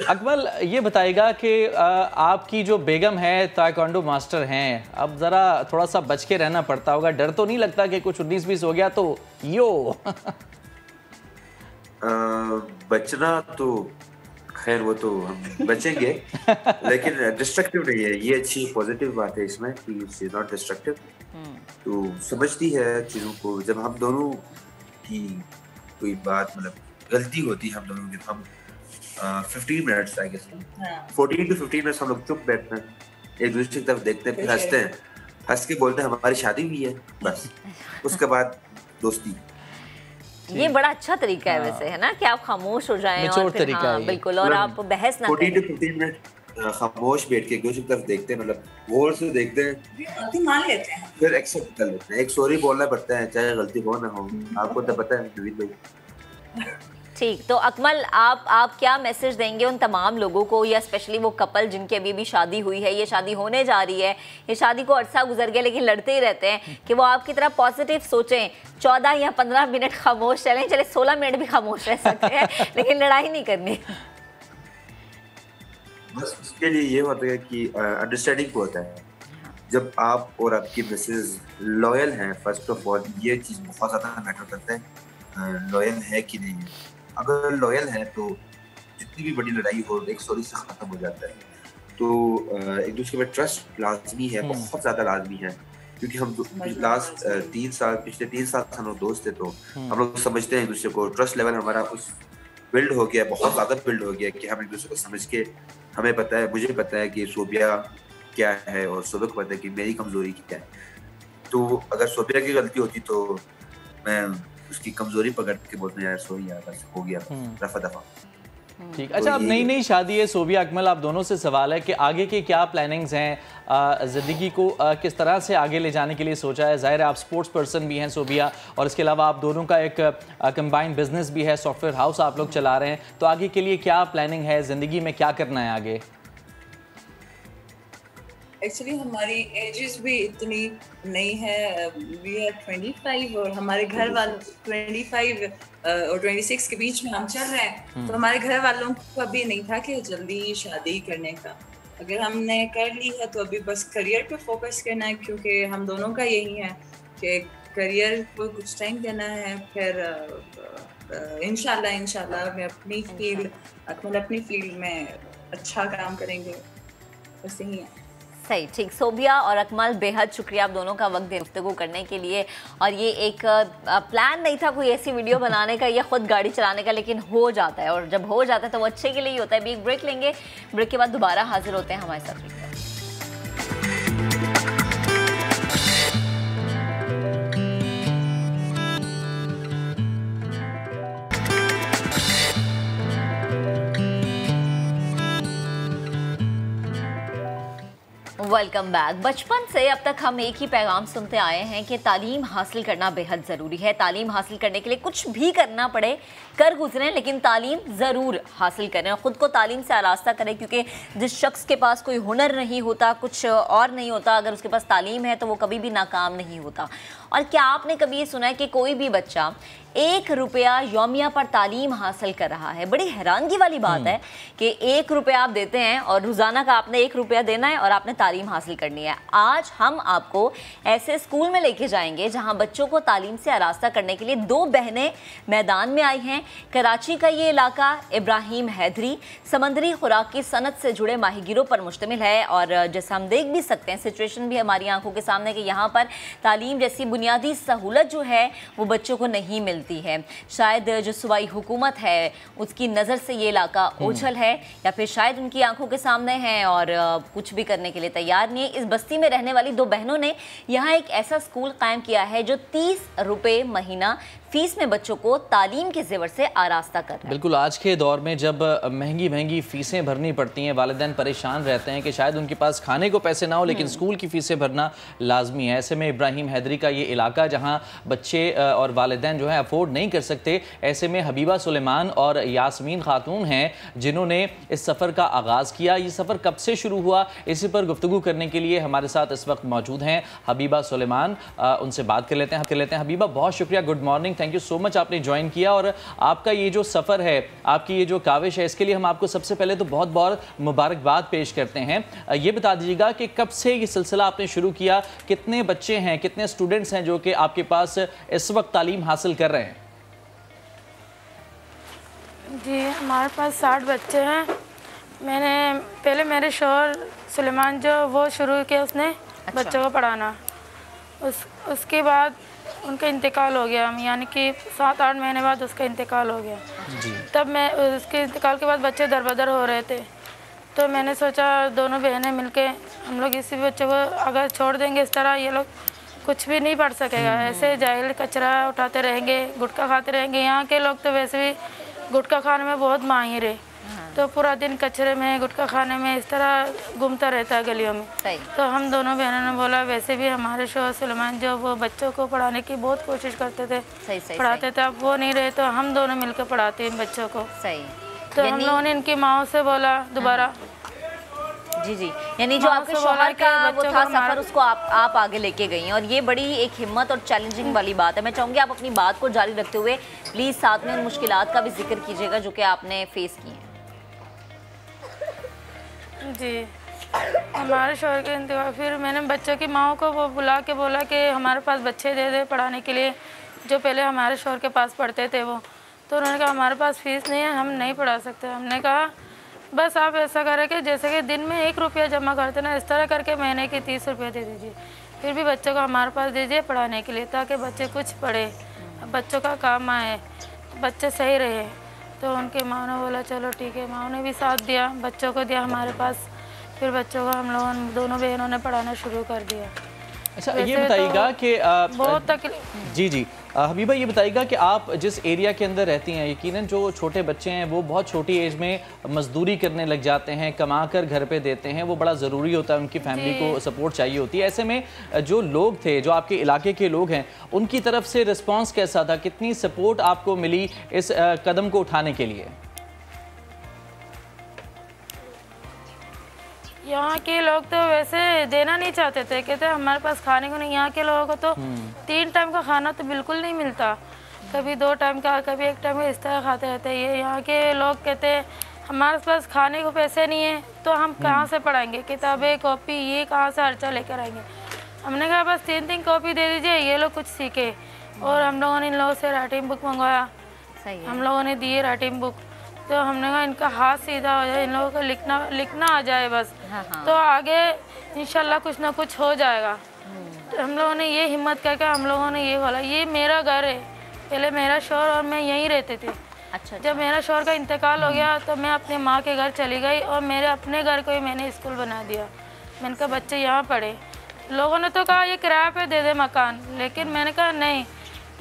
अकमल, ये बताएगा कि आपकी जो बेगम है ताइक्वांडो मास्टर हैं, अब ज़रा थोड़ा सा बच के रहना पड़ता होगा, डर तो नहीं लगता कि कुछ 19-20 हो गया तो यो? बचना तो खैर वो तो हम बचेंगे लेकिन डिस्ट्रक्टिव नहीं है, ये अच्छी पॉजिटिव बात है इसमें कि इट्स नॉट डिस्ट्रक्टिव। तो समझती है चीज़ों को, जब हम दोनों की कोई बात मतलब गलती होती है हम दोनों की, हम 15 minutes I guess 14 to 15 minutes हम लोग चुप बैठते हैं, एक दूसरे की तरफ देखते हैं, फिर हंसते हैं, हंस के बोलते हैं हमारी शादी हुई है, बस उसके बाद दोस्ती। ये बड़ा अच्छा तरीका है वैसे, है ना, कि आप खामोश हो जाएं और फिर हाँ, बिल्कुल, और आप बहस ना करें। 14 to 15 मिनट खामोश बैठ के एक दूसरे की तरफ देखते हैं, मतलब गौर से देखते हैं, मान लेते हैं, फिर एक्सेप्ट कर लेते हैं। एक सॉरी बोलना पड़ता है चाहे गलती हो ना हो, आपको तो पता है नवीद भाई। ठीक, तो अकमल आप क्या मैसेज देंगे उन तमाम लोगों को, या स्पेशली वो कपल जिनकी अभी भी शादी हुई है, ये शादी होने जा रही है, ये शादी को अरसा गुजर गया लेकिन लड़ते ही रहते हैं, कि वो आपकी तरह पॉजिटिव सोचें, 14 या 15 मिनट खामोश चलें, चले 16 मिनट भी खामोश रह सकते हैं लेकिन लड़ाई नहीं करनी। बस उसके लिए ये होता है कि अंडरस्टैंडिंग होता है, जब आप और आपकी मिसेज लॉयल हैं, फर्स्ट ऑफ ऑल ये चीज़ बहुत ज़्यादा मैटर करता है, लॉयल है कि नहीं है। अगर लॉयल है तो जितनी भी बड़ी लड़ाई हो एक सॉरी से ख़त्म हो जाता है। तो एक दूसरे में ट्रस्ट लाजमी है, बहुत ज़्यादा लाजमी है, क्योंकि हम लास्ट 3 साल पिछले 3 साल हम लोग दोस्त थे, तो हम लोग समझते हैं एक दूसरे को, ट्रस्ट लेवल हमारा उस बिल्ड हो गया, बहुत ज़्यादा बिल्ड हो गया कि हम एक दूसरे को समझ के, हमें पता है, मुझे पता है कि सोबिया क्या है और सोबिया को पता है कि मेरी कमज़ोरी क्या है। तो अगर सोबिया की गलती होती तो मैं उसकी कमजोरी पकड़ के बोलते हैं यार सॉरी यार बस हो गया, रफा दफा। ठीक, अच्छा अब नई शादी है सोबिया अकमल, आप दोनों से सवाल है कि आगे के क्या प्लानिंग्स हैं, ज़िंदगी को किस तरह से आगे ले जाने के लिए सोचा है? ज़ाहिर है आप स्पोर्ट्स पर्सन भी हैं सोबिया, और इसके अलावा आप दोनों का एक कंबाइंड बिजनेस भी है, सॉफ्टवेयर हाउस आप लोग चला रहे हैं, तो आगे के लिए क्या प्लानिंग है, ज़िंदगी में क्या करना है आगे? एक्चुअली हमारी एजेस भी इतनी नहीं है, वी आर 25 और हमारे घर वालों 25 और 26 के बीच में हम चल रहे हैं, तो हमारे घर वालों को अभी नहीं था कि जल्दी शादी करने का। अगर हमने कर ली है तो अभी बस करियर पे फोकस करना है, क्योंकि हम दोनों का यही है कि करियर को कुछ टाइम देना है, फिर इंशाल्लाह मैं अपनी फील्ड, अकमल अपनी फील्ड में अच्छा काम करेंगे, बस यही है। सही, ठीक। सोबिया और अकमल बेहद शुक्रिया आप दोनों का वक्त गुफ्तगू करने के लिए, और ये एक प्लान नहीं था कोई ऐसी वीडियो बनाने का या खुद गाड़ी चलाने का, लेकिन हो जाता है, और जब हो जाता है तो वो अच्छे के लिए ही होता है। एक ब्रेक लेंगे, ब्रेक के बाद दोबारा हाजिर होते हैं हमारे साथ। Welcome back. बचपन से अब तक हम एक ही पैगाम सुनते आए हैं कि तालीम हासिल करना बेहद ज़रूरी है। तालीम हासिल करने के लिए कुछ भी करना पड़े कर गुजरें, लेकिन तालीम ज़रूर हासिल करें और ख़ुद को तालीम से आरास्ता करें, क्योंकि जिस शख्स के पास कोई हुनर नहीं होता, कुछ और नहीं होता, अगर उसके पास तालीम है तो वो कभी भी नाकाम नहीं होता। और क्या आपने कभी ये सुना है कि कोई भी बच्चा 1 रुपया यौमिया पर तालीम हासिल कर रहा है? बड़ी हैरानगी वाली बात है कि 1 रुपया आप देते हैं और रोज़ाना का आपने 1 रुपया देना है और आपने तालीम हासिल करनी है। आज हम आपको ऐसे स्कूल में लेके जाएंगे जहां बच्चों को तालीम से आरास्ता करने के लिए 2 बहनें मैदान में आई हैं। कराची का ये इलाका इब्राहिम हैदरी समंदरी खुराक की सनत से जुड़े माहिगीरों पर मुश्तमिल है, और जैसा हम देख भी सकते हैं, सिचुएशन भी हमारी आंखों के सामने कि यहाँ पर तालीम जैसी बुनियादी सहूलत जो है वो बच्चों को नहीं मिलती है। शायद जो सूबाई हुकूमत है उसकी नज़र से ये इलाका ओझल है, या फिर शायद उनकी आंखों के सामने है और कुछ भी करने के लिए तैयार नहीं है। इस बस्ती में रहने वाली दो बहनों ने यहाँ एक ऐसा स्कूल कायम किया है जो 30 रुपये महीना फीस में बच्चों को तालीम के जेवर से आरास्ता कर रहा है। बिल्कुल, आज के दौर में जब महंगी फीसें भरनी पड़ती हैं, वालिदैन परेशान रहते हैं कि शायद उनके पास खाने को पैसे ना हो लेकिन स्कूल की फीसें भरना लाजमी है। ऐसे में इब्राहिम हैदरी का ये इलाका जहां बच्चे और वालिदैन जो है अफोर्ड नहीं कर सकते, ऐसे में हबीबा सुलेमान और यास्मीन खातून हैं जिन्होंने इस सफ़र का आगाज़ किया। ये सफ़र कब से शुरू हुआ, इसी पर गुफ्तगू करने के लिए हमारे साथ इस वक्त मौजूद हैं हबीबा सुलेमान। उनसे बात कर लेते हैं। हबीबा, बहुत शुक्रिया, good morning, thank you so much, आपने ज्वाइन किया। और आपका ये जो सफ़र है, आपकी ये जो काविश है, इसके लिए हम आपको सबसे पहले तो बहुत बहुत मुबारकबाद पेश करते हैं। ये बता दीजिएगा कि कब से ये सिलसिला आपने शुरू किया, कितने बच्चे हैं, कितने स्टूडेंट्स हैं जो कि आपके पास इस वक्त तालीम हासिल कर रहे हैं? जी, हमारे पास 60 बच्चे हैं। पहले मेरे शौहर सुलेमान जो वो शुरू किया उसने बच्चों को पढ़ाना, उसके बाद उनका इंतकाल हो गया, यानी कि 7-8 महीने बाद उसका इंतकाल हो गया जी। तब मैं उसके इंतकाल के बाद बच्चे दरबदर हो रहे थे, तो मैंने सोचा दोनों बहनें मिलके हम लोग इसी बच्चों को अगर छोड़ देंगे इस तरह, ये लोग कुछ भी नहीं पढ़ सकेगा। ऐसे जाहिल कचरा उठाते रहेंगे, गुटखा खाते रहेंगे। यहाँ के लोग तो वैसे भी गुटखा खाने में बहुत माहिर है, तो पूरा दिन कचरे में गुटखा खाने में इस तरह घूमता रहता है गलियों में। तो हम दोनों बहनों ने बोला, वैसे भी हमारे शौहर सुलेमान जो वो बच्चों को पढ़ाने की बहुत कोशिश करते थे, पढ़ाते थे, अब वो नहीं रहे तो हम दोनों मिलकर पढ़ाते हैं बच्चों को। तो हम लोगों ने इनकी माओ से बोला दोबारा। जी, यानी जो आपके शौहर का वो था सफ़र, उसको आप आगे लेके गई हैं, और ये बड़ी एक हिम्मत और चैलेंजिंग वाली बात है। मैं चाहूँगी आप अपनी बात को जारी रखते हुए प्लीज़ साथ में उन मुश्किलात का भी जिक्र कीजिएगा जो कि आपने फेस की हैं। जी, हमारे शौहर के इंतकाल, फिर मैंने बच्चों की माओ को वो बुला के बोला कि हमारे पास बच्चे दे दे पढ़ाने के लिए, जो पहले हमारे शौहर के पास पढ़ते थे वो। तो उन्होंने कहा हमारे पास फ़ीस नहीं है, हम नहीं पढ़ा सकते। हमने कहा बस आप ऐसा करें कि जैसे कि दिन में 1 रुपया जमा करते ना, इस तरह करके महीने के 30 रुपये दे दीजिए, फिर भी बच्चों को हमारे पास दीजिए पढ़ाने के लिए, ताकि बच्चे कुछ पढ़े, बच्चों का काम आए, बच्चे सही रहे। तो उनके माँ ने बोला चलो ठीक है, माँ ने भी साथ दिया, बच्चों को दिया हमारे पास, फिर बच्चों को हम लोगों दोनों बहनों ने पढ़ाना शुरू कर दिया। अच्छा, ये बताइएगा कि बहुत तकलीफ। जी हबीबा, ये बताइएगा कि आप जिस एरिया के अंदर रहती हैं, यकीनन जो छोटे बच्चे हैं वो बहुत छोटी एज में मजदूरी करने लग जाते हैं, कमा कर घर पे देते हैं, वो बड़ा ज़रूरी होता है, उनकी फैमिली को सपोर्ट चाहिए होती है। ऐसे में जो लोग थे, जो आपके इलाके के लोग हैं, उनकी तरफ से रिस्पॉन्स कैसा था, कितनी सपोर्ट आपको मिली इस कदम को उठाने के लिए? यहाँ के लोग तो वैसे देना नहीं चाहते थे, कहते हमारे पास खाने को नहीं। यहाँ के लोगों को तो 3 टाइम का खाना तो बिल्कुल नहीं मिलता, कभी 2 टाइम का, कभी 1 टाइम का, इस तरह खाते रहते हैं। ये यहाँ के लोग कहते हमारे पास खाने को पैसे नहीं है तो हम कहाँ से पढ़ाएंगे, किताबें कॉपी ये कहाँ से खर्चा लेकर आएंगे। हमने कहा बस 3 कॉपी दे दीजिए, ये लोग कुछ सीखे। और हम लोगों ने इन लोगों से राइटिंग बुक मंगवाया, हम लोगों ने दिए राइटिंग बुक। तो हमने कहा इनका हाथ सीधा हो जाए, इन लोगों को लिखना आ जाए बस, तो आगे इंशाल्लाह कुछ ना कुछ हो जाएगा। तो हम लोगों ने ये हिम्मत करके हम लोगों ने ये बोला, ये मेरा घर है, पहले मेरा शौहर और मैं यहीं रहते थे। अच्छा। जब मेरा शौहर का इंतकाल हो गया तो मैं अपने माँ के घर चली गई और मेरे अपने घर को ही मैंने स्कूल बना दिया। मैंने कहा बच्चे यहाँ पढ़े। लोगों ने तो कहा ये किराए पे दे दे मकान, लेकिन मैंने कहा नहीं,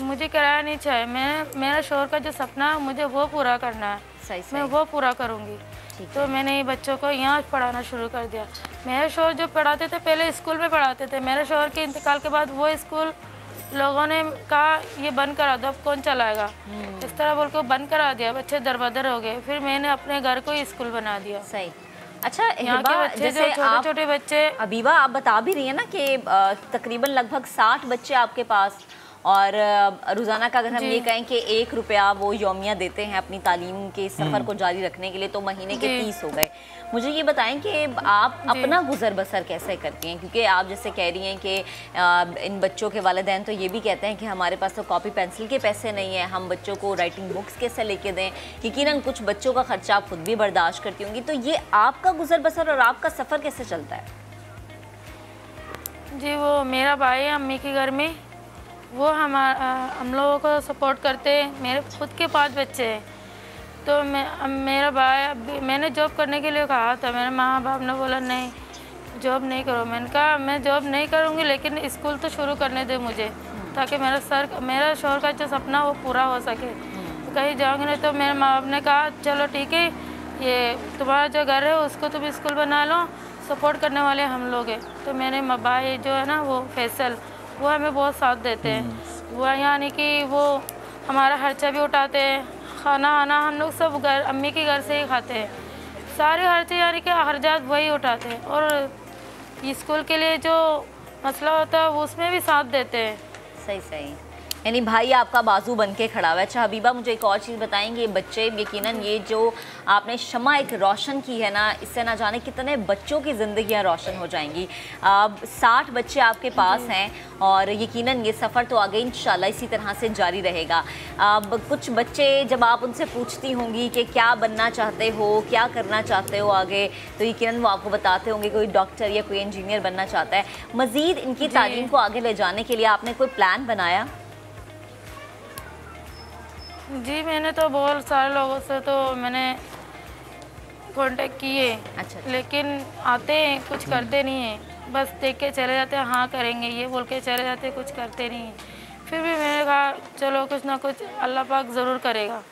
मुझे किराया नहीं चाहिए, मेरा शौहर का जो सपना है मुझे वो पूरा करना है, मैं वो पूरा करूँगी। तो मैंने ये बच्चों को यहाँ पढ़ाना शुरू कर दिया। मेरे शौहर जो पढ़ाते थे पहले स्कूल में पढ़ाते थे, मेरे शौहर के इंतकाल के बाद वो स्कूल लोगों ने कहा ये बंद करा दो, अब कौन चलाएगा, इस तरह बोल के बंद करा दिया, बच्चे दरबदर हो गए। फिर मैंने अपने घर को ही स्कूल बना दिया। सही। अच्छा, यहाँ के बच्चे जो छोटे-छोटे बच्चे, हबीबा आप बता भी रही है ना कि तकरीबन लगभग 60 बच्चे आपके पास, और रोज़ाना का अगर हम ये कहें कि 1 रुपया वो यौमिया देते हैं अपनी तालीम के सफ़र को जारी रखने के लिए, तो महीने के 30 हो गए। मुझे ये बताएं कि आप अपना गुजर बसर कैसे करती हैं, क्योंकि आप जैसे कह रही हैं कि इन बच्चों के वालिदैन तो ये भी कहते हैं कि हमारे पास तो कॉपी पेंसिल के पैसे नहीं है, हम बच्चों को राइटिंग बुक्स कैसे लेके दें। यकीनन कुछ बच्चों का ख़र्चा आप खुद भी बर्दाश्त करती होंगी, तो ये आपका गुजर बसर और आपका सफ़र कैसे चलता है? जी, वो मेरा भाई है अम्मी के घर में, वो हम लोगों को सपोर्ट करते हैं। मेरे खुद के 5 बच्चे हैं, तो मेरा भाई, मैंने जॉब करने के लिए कहा था, मेरे माँ बाप ने बोला नहीं जॉब नहीं करो। मैंने कहा मैं जॉब नहीं करूँगी, लेकिन स्कूल तो शुरू करने दे मुझे, ताकि मेरा शौहर का जो सपना वो पूरा हो सके। तो कहीं जाऊँगी नहीं। तो मेरे माँ बाप ने कहा चलो ठीक है, ये तुम्हारा जो घर है उसको तुम स्कूल बना लो, सपोर्ट करने वाले हम लोग हैं। तो मेरे भाई जो है ना वो फैसल, वो हमें बहुत साथ देते हैं। वो यानी कि वो हमारा खर्चा भी उठाते हैं, खाना आना हम लोग सब घर अम्मी के घर से ही खाते हैं, सारे खर्चे यानी कि खर्चात वही उठाते हैं। और स्कूल के लिए जो मसला होता है वो उसमें भी साथ देते हैं। सही सही, यानी भाई आपका बाजू बन के खड़ा हुआ है। अच्छा हबीबा, मुझे एक और चीज़ बताएंगे, बच्चे यकीनन ये जो आपने शमा एक रोशन की है ना, इससे ना जाने कितने बच्चों की ज़िंदगियाँ रोशन हो जाएंगी। 60 बच्चे आपके पास हैं और यकीनन ये सफ़र तो आगे इंशाल्लाह इसी तरह से जारी रहेगा। कुछ बच्चे जब आप उनसे पूछती होंगी कि क्या बनना चाहते हो, क्या करना चाहते हो आगे, तो यकीनन वो आपको बताते होंगे कोई डॉक्टर या कोई इंजीनियर बनना चाहता है। मज़ीद इनकी तालीम को आगे ले जाने के लिए आपने कोई प्लान बनाया? जी मैंने तो बहुत सारे लोगों से तो मैंने कांटेक्ट किए। अच्छा। लेकिन आते हैं कुछ करते नहीं हैं, बस देख के चले जाते हैं, हाँ करेंगे ये बोल के चले जाते हैं, कुछ करते नहीं हैं। फिर भी मैंने कहा चलो कुछ ना कुछ अल्लाह पाक ज़रूर करेगा,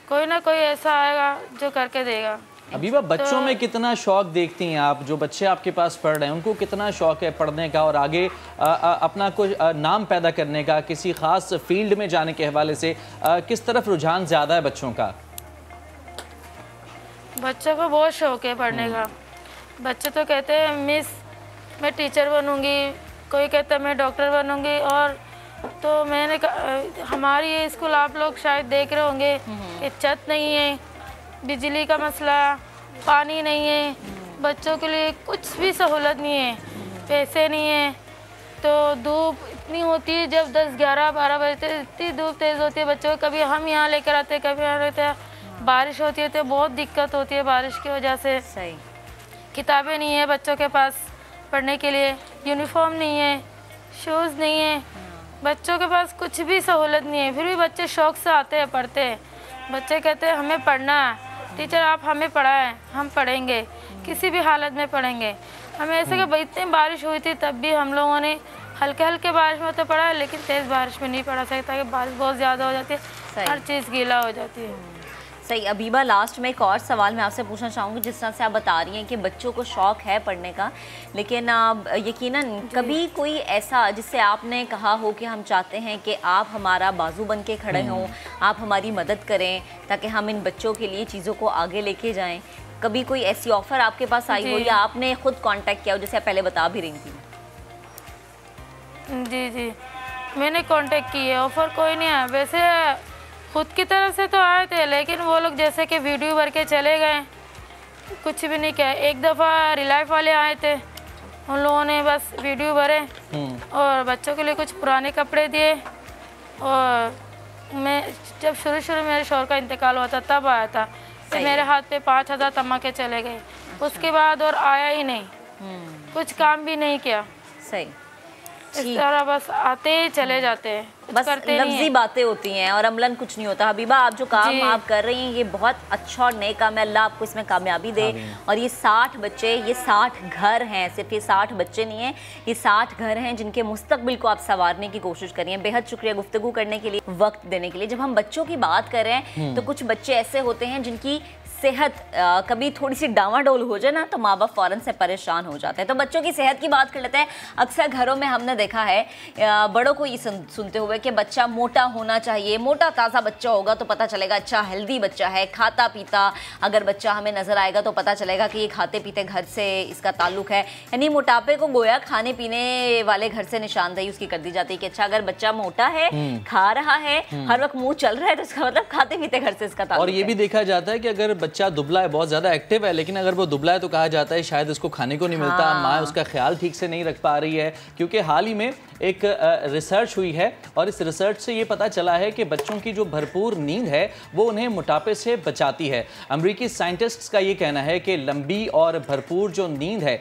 कोई ना कोई ऐसा आएगा जो करके देगा। हबीबा, बच्चों में कितना शौक देखती हैं आप? जो बच्चे आपके पास पढ़ रहे हैं उनको कितना शौक है पढ़ने का और आगे अपना कुछ नाम पैदा करने का, किसी ख़ास फील्ड में जाने के हवाले से किस तरफ रुझान ज़्यादा है बच्चों का? बच्चों को बहुत शौक है पढ़ने का। बच्चे तो कहते हैं मिस मैं टीचर बनूंगी, कोई कहता है मैं डॉक्टर बनूंगी। और तो मैंने हमारी ये स्कूल आप लोग शायद देख रहे होंगे कि छत नहीं है, बिजली का मसला, पानी नहीं है, बच्चों के लिए कुछ भी सहूलत नहीं है, पैसे नहीं है। तो धूप इतनी होती है, जब 10, 11, 12 बजे इतनी धूप तेज़ होती है, बच्चों को कभी हम यहाँ लेकर आते, कभी यहाँ रहते हैं। बारिश होती है तो बहुत दिक्कत होती है बारिश की वजह से। सही। किताबें नहीं है बच्चों के पास पढ़ने के लिए, यूनिफॉर्म नहीं है, शूज़ नहीं है, बच्चों के पास कुछ भी सहूलत नहीं है। फिर भी बच्चे शौक़ से आते हैं, पढ़ते हैं। बच्चे कहते हैं हमें पढ़ना है, टीचर आप हमें पढ़ाएं, हम पढ़ेंगे, किसी भी हालत में पढ़ेंगे। हमें ऐसे कि इतनी बारिश हुई थी तब भी हम लोगों ने हल्के हल्के बारिश में तो पढ़ा, लेकिन तेज़ बारिश में नहीं पढ़ा सकता कि बारिश बहुत ज़्यादा हो जाती है, हर चीज़ गीला हो जाती है। सही। अबीबा, लास्ट में एक और सवाल मैं आपसे पूछना चाहूँगी। जिस तरह से आप बता रही हैं कि बच्चों को शौक़ है पढ़ने का, लेकिन यकीनन कभी कोई ऐसा जिससे आपने कहा हो कि हम चाहते हैं कि आप हमारा बाजू बन के खड़े हों, आप हमारी मदद करें ताकि हम इन बच्चों के लिए चीज़ों को आगे लेके जाएं, कभी कोई ऐसी ऑफ़र आपके पास आई हो या आपने ख़ुद कांटेक्ट किया हो, जैसे आप पहले बता भी रही थी? जी जी, मैंने कांटेक्ट किया, ऑफ़र कोई नहीं आया। वैसे खुद की तरफ से तो आए थे, लेकिन वो लोग जैसे कि वीडियो भर के चले गए, कुछ भी नहीं किया। एक दफ़ा रिलाइफ वाले आए थे, उन लोगों ने बस वीडियो भरे और बच्चों के लिए कुछ पुराने कपड़े दिए। और मैं जब शुरू मेरे शौहर का इंतकाल हुआ था तब आया था, तो मेरे हाथ पे 5000 तमके चले गए। उसके बाद और आया ही नहीं, कुछ काम भी नहीं किया। सही। इस तरह बस आते ही चले जाते हैं, बस लफ्जी बातें होती हैं और अमलन कुछ नहीं होता। हबीबा, आप जो काम आप कर रही हैं ये बहुत अच्छा और नए काम है, अल्लाह आपको इसमें कामयाबी दे। और ये 60 बच्चे, ये 60 घर हैं, सिर्फ ये 60 बच्चे नहीं हैं, ये 60 घर हैं जिनके मुस्तकबिल को आप संवारने की कोशिश करिए। हैं। बेहद शुक्रिया गुफ्तगू करने के लिए, वक्त देने के लिए। जब हम बच्चों की बात कर रहे हैं तो कुछ बच्चे ऐसे होते हैं जिनकी सेहत कभी थोड़ी सी डावाडोल हो जाए ना तो माँ बाप फ़ौरन से परेशान हो जाते हैं। तो बच्चों की सेहत की बात कर लेते हैं। अक्सर घरों में हमने देखा है बड़ों को ये सुनते हुए कि बच्चा मोटा होना चाहिए, मोटा ताज़ा बच्चा होगा तो पता चलेगा अच्छा हेल्दी बच्चा है, खाता पीता अगर बच्चा हमें नज़र आएगा तो पता चलेगा कि ये खाते पीते घर से इसका ताल्लुक है। यानी मोटापे को गोया खाने पीने वाले घर से निशानदेही उसकी कर दी जाती है कि अच्छा अगर बच्चा मोटा है, खा रहा है, हर वक्त मुँह चल रहा है तो इसका मतलब खाते पीते घर से इसका ताल्लुक है। और ये भी देखा जाता है कि अगर बच्चा दुबला है, बहुत ज़्यादा एक्टिव है, लेकिन अगर वो दुबला है तो कहा जाता है शायद इसको खाने को नहीं मिलता, माँ उसका ख्याल ठीक से नहीं रख पा रही है। क्योंकि हाल ही में एक रिसर्च हुई है और इस रिसर्च से ये पता चला है कि बच्चों की जो भरपूर नींद है वो उन्हें मोटापे से बचाती है। अमेरिकी साइंटिस्ट्स का ये कहना है कि लंबी और भरपूर जो नींद है,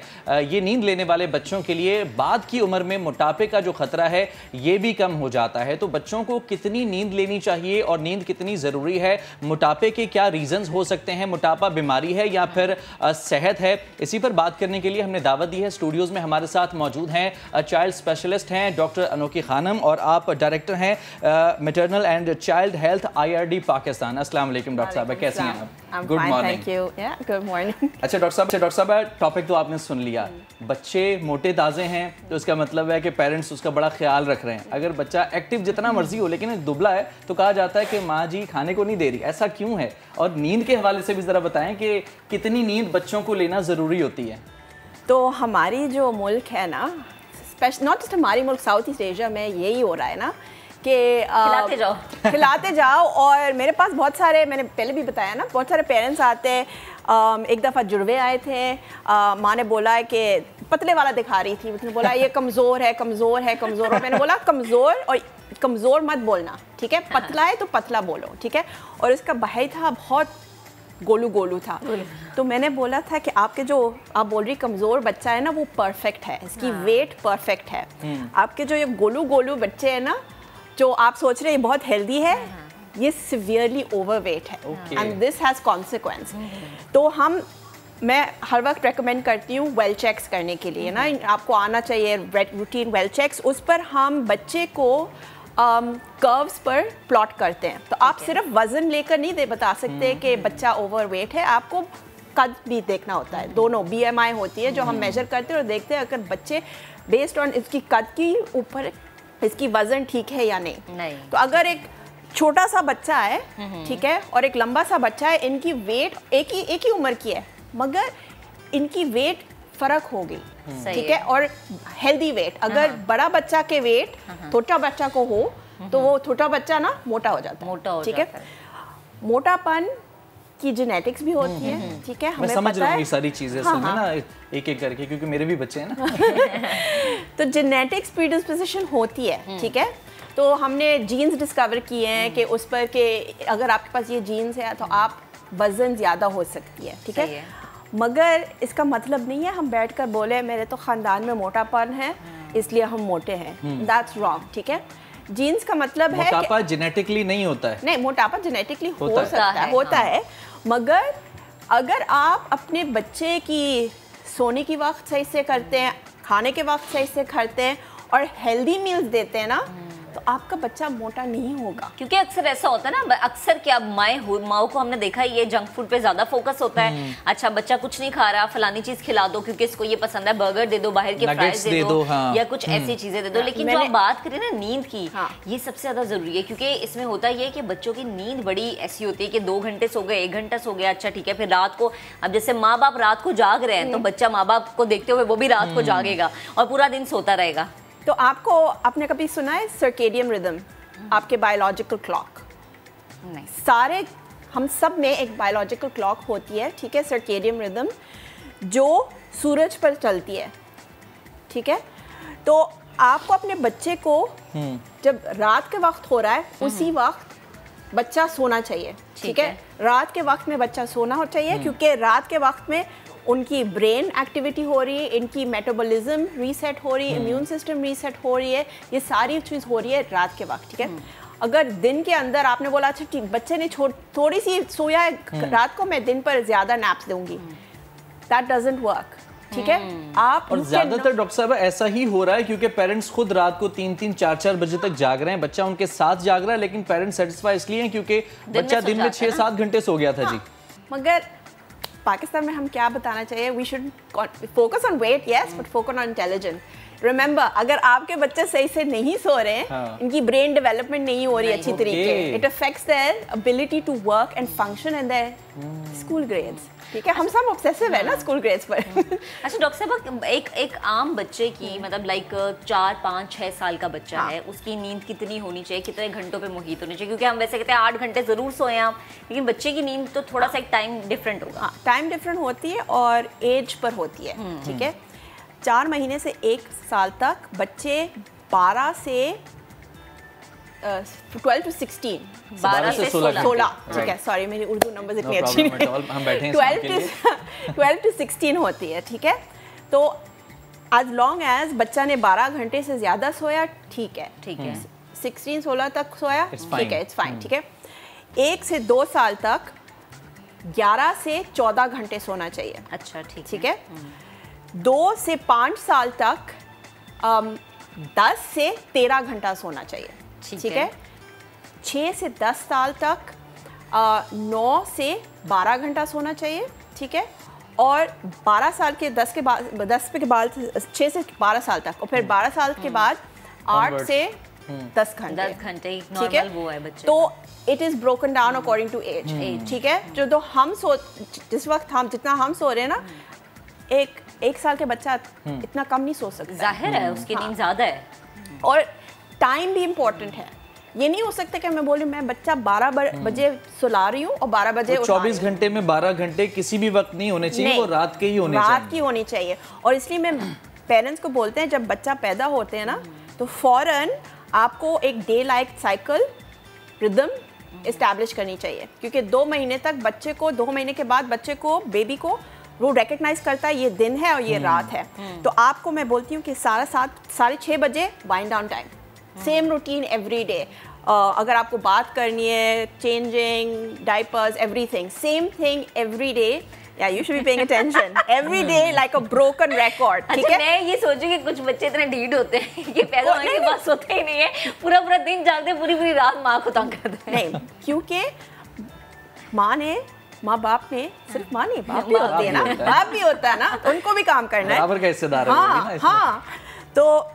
ये नींद लेने वाले बच्चों के लिए बाद की उम्र में मोटापे का जो खतरा है ये भी कम हो जाता है। तो बच्चों को कितनी नींद लेनी चाहिए और नींद कितनी ज़रूरी है, मोटापे के क्या रीजंस हो सकते हैं, मोटापा बीमारी है या फिर सेहत है, इसी पर बात करने के लिए हमने दावत दी है। स्टूडियोज़ में हमारे साथ मौजूद हैं चाइल्ड स्पेशलिस्ट हैं डॉक्टर अनोखी खानम और आप डायरेक्टर हैं maternal and child health IRD Pakistan. अस्सलाम वालेकुम डॉक्टर साहब, कैसी हैं आप? Good morning. Good morning. अच्छा डॉक्टर साहब टॉपिक तो आपने सुन लिया, बच्चे मोटे ताज़े हैं तो इसका मतलब है कि पेरेंट्स उसका बड़ा ख्याल रख रहे हैं। अगर बच्चा एक्टिव जितना मर्जी हो लेकिन दुबला है तो कहा जाता है कि माँ जी खाने को नहीं दे रही, ऐसा क्यों है? और नींद के हवाले से भी ज़रा बताएं कि कितनी नींद बच्चों को लेना ज़रूरी होती है। तो हमारी जो मुल्क है ना, नॉट जस्ट हमारी मुल्क, साउथ ईस्ट एशिया में यही हो रहा है ना कि खिलाते जाओ। और मेरे पास बहुत सारे, मैंने पहले भी बताया ना, बहुत सारे पेरेंट्स आते हैं। एक दफ़ा जुड़वे आए थे, माँ ने बोला है कि पतले वाला दिखा रही थी, उसने बोला ये कमज़ोर है कमज़ोर है कमज़ोर, और मैंने बोला कमज़ोर और कमज़ोर मत बोलना, ठीक है, पतला है तो पतला बोलो, ठीक है। और इसका भाई था बहुत गोलू गोलू था, तो मैंने बोला था कि आपके जो आप बोल रही कमज़ोर बच्चा है ना वो परफेक्ट है, इसकी वेट परफेक्ट है। आपके जो ये गोलू गोलू बच्चे हैं ना, जो आप सोच रहे हैं बहुत हेल्दी है, ये सिवियरली ओवरवेट है एंड दिस हैज़ कॉन्सिक्वेंस। तो मैं हर वक्त रेकमेंड करती हूँ वेल चेक्स करने के लिए ना, आपको आना चाहिए रूटीन वेल चेक्स। उस पर हम बच्चे को कर्व्स पर प्लॉट करते हैं। तो आप सिर्फ वज़न लेकर नहीं बता सकते कि बच्चा ओवरवेट है, आपको कद भी देखना होता है। दोनों BMI होती है जो हम मेजर करते हैं और देखते हैं अगर बच्चे बेस्ड ऑन इसकी कद की ऊपर इसकी वज़न ठीक है या नहीं। तो अगर एक छोटा सा बच्चा है, ठीक है, और एक लंबा सा बच्चा है, इनकी वेट एक ही उम्र की है मगर इनकी वेट फ़र्क हो गई, ठीक है। और हेल्दी वेट, अगर बड़ा बच्चा के वेट छोटा बच्चा को हो तो वो छोटा बच्चा ना मोटा हो जाता है, ठीक है। मोटापन की जेनेटिक्स भी होती है, ठीक है, हमें समझ पता है ये सारी चीजें ना एक एक करके, क्योंकि मेरे भी बच्चे हैं ना। तो जेनेटिक्स प्रीडिस्पोजिशन होती है, ठीक है। तो हमने जीन्स डिस्कवर किए हैं कि उस पर कि अगर आपके पास ये जीन्स है तो आप वज़न ज़्यादा हो सकती है, ठीक है। मगर इसका मतलब नहीं है हम बैठकर बोले मेरे तो ख़ानदान में मोटापन है इसलिए हम मोटे हैं, दैट्स रॉन्ग, ठीक है। जीन्स का मतलब है मोटापा जेनेटिकली नहीं होता है। नहीं, मोटापा जेनेटिकली हो सकता है, होता है, मगर अगर आप अपने बच्चे की सोने की वक्त सही से करते हैं, खाने के वक्त सही से करते हैं और हेल्दी मील्स देते हैं ना, तो आपका बच्चा मोटा नहीं होगा। क्योंकि अक्सर ऐसा होता है ना, अक्सर क्या माओ को हमने देखा ये जंक फूड पे ज्यादा फोकस होता है। अच्छा बच्चा कुछ नहीं खा रहा, फलानी चीज खिला दो क्योंकि इसको ये पसंद है, बर्गर दे दो, बाहर के फ्राइज दे दो या कुछ ऐसी चीजें दे दो। लेकिन जो आप बात करें ना नींद की, ये सबसे ज्यादा जरूरी है क्योंकि इसमें होता ये है कि बच्चों की नींद बड़ी ऐसी होती है कि 2 घंटे सो गए, 1 घंटा सो गया, अच्छा ठीक है, फिर रात को, अब जैसे माँ बाप रात को जाग रहे हैं तो बच्चा माँ बाप को देखते हुए वो भी रात को जागेगा और पूरा दिन सोता रहेगा। तो आपने कभी सुना है सर्केडियन रिदम, आपके बायोलॉजिकल क्लॉक? नहीं, सारे हम सब में एक बायोलॉजिकल क्लॉक होती है, ठीक है, सर्केडियन रिदम, जो सूरज पर चलती है, ठीक है। तो आपको अपने बच्चे को जब रात के वक्त हो रहा है उसी वक्त बच्चा सोना चाहिए, ठीक है। रात के वक्त में बच्चा सोना चाहिए क्योंकि रात के वक्त में उनकी ब्रेन एक्टिविटी हो रही है, इनकी मेटाबॉलिज्म रीसेट हो रही है, इम्यून सिस्टम रीसेट हो रही है, ये सारी चीज़ हो रही है रात के वक्त, ठीक है। अगर दिन के अंदर आपने बोला अच्छा ठीक बच्चे ने थोड़ी सी सोया है रात को, मैं दिन पर ज़्यादा नैप्स दूंगी, दैट डजंट वर्क, ठीक है। आप और ज़्यादातर डॉक्टर साहब ऐसा ही हो रहा है क्योंकि पेरेंट्स खुद रात को 3-3, 4-4 बजे तक जाग रहे हैं, बच्चा उनके साथ जाग रहा है, लेकिन पेरेंट्स सेटिस्फाई इसलिए हैं क्योंकि बच्चा दिन में 6-7 घंटे सो गया था। जी मगर पाकिस्तान में हम क्या बताना चाहिए, we should focus on weight, yes, but focus on intelligence. Remember अगर आपके बच्चे सही से नहीं सो रहे हैं, हाँ। इनकी ब्रेन डेवलपमेंट नहीं हो रही अच्छी तरीके, it affects their ability to work and function in their school grades. ठीक है, हम सब ऑब्सेसिव है ना स्कूल ग्रेड्स पर। अच्छा डॉक्टर साहब, एक आम बच्चे की मतलब लाइक 4, 5, 6 साल का बच्चा है, उसकी नींद कितनी होनी चाहिए, कितने घंटों पे मुहित होनी चाहिए? क्योंकि हम वैसे कहते हैं 8 घंटे ज़रूर सोएं आप, लेकिन बच्चे की नींद तो थोड़ा सा एक टाइम डिफरेंट होगा। टाइम डिफरेंट होती है और एज पर होती है। ठीक है, 4 महीने से 1 साल तक बच्चे 12 से 12 to 16, 12 से 16, ठीक है, सॉरी मेरी उर्दू नंबर्स इतनी अच्छी नहीं, हम बैठे हैं 12 to 16 होती है। ठीक है, तो as long as बच्चा ने 12 घंटे से ज़्यादा सोया ठीक है, 16-16 तक सोया ठीक है, इट्स फाइन। ठीक है, 1 से 2 साल तक 11 से 14 घंटे सोना चाहिए। अच्छा ठीक है, 2 से 5 साल तक 10 से 13 घंटा सोना चाहिए। ठीक है, 6 से 10 साल तक 9 से 12 घंटा सोना चाहिए। ठीक है, और 12 साल के 10 के बाद 6 से 12 साल तक, और फिर 12 साल के बाद 8 से 10 घंटे। 10 घंटे ठीक है, वो है बच्चे। तो it is broken down according to age. ठीक है, जो हम जिस वक्त हम जितना हम सो रहे हैं ना, एक साल के बच्चा इतना कम नहीं सो सकता। जाहिर है उसकी नींद ज़्यादा है। और टाइम भी इम्पोर्टेंट है। ये नहीं हो सकता कि मैं बोलूँ मैं बच्चा 12 बजे सुला रही हूँ और 12 बजे 24 घंटे में 12 घंटे किसी भी वक्त नहीं होने चाहिए, वो रात के ही होने चाहिए। रात की होनी चाहिए। और इसलिए मैं पेरेंट्स को बोलते हैं जब बच्चा पैदा होते हैं ना, तो फ़ौरन आपको एक day like cycle rhythm establish करनी चाहिए, क्योंकि 2 महीने तक बच्चे को, 2 महीने के बाद बच्चे को, बेबी को वो रिकग्नाइज करता है ये दिन है और ये रात है। तो आपको मैं बोलती हूँ कि 6:30 बजे wind down time, same routine every day. अगर आपको बात करनी है, changing diapers, everything, same thing every day. Yeah, you should be paying attention every day like a broken record. ठीक है? मैं ये सोचूं कि कुछ बच्चे इतने ढीठ होते हैं कि पैदा होने के बाद सोते ही नहीं है, पूरा दिन जागते, पूरी रात माँ को तंग करते हैं। नहीं, क्योंकि माँ बाप ने सिर्फ माँ नहीं, बाप भी होती है ना, बाप भी होता है ना, उनको भी काम करना है। बराबर का हिस्सेदार है वो भी ना इसमें। हाँ, तो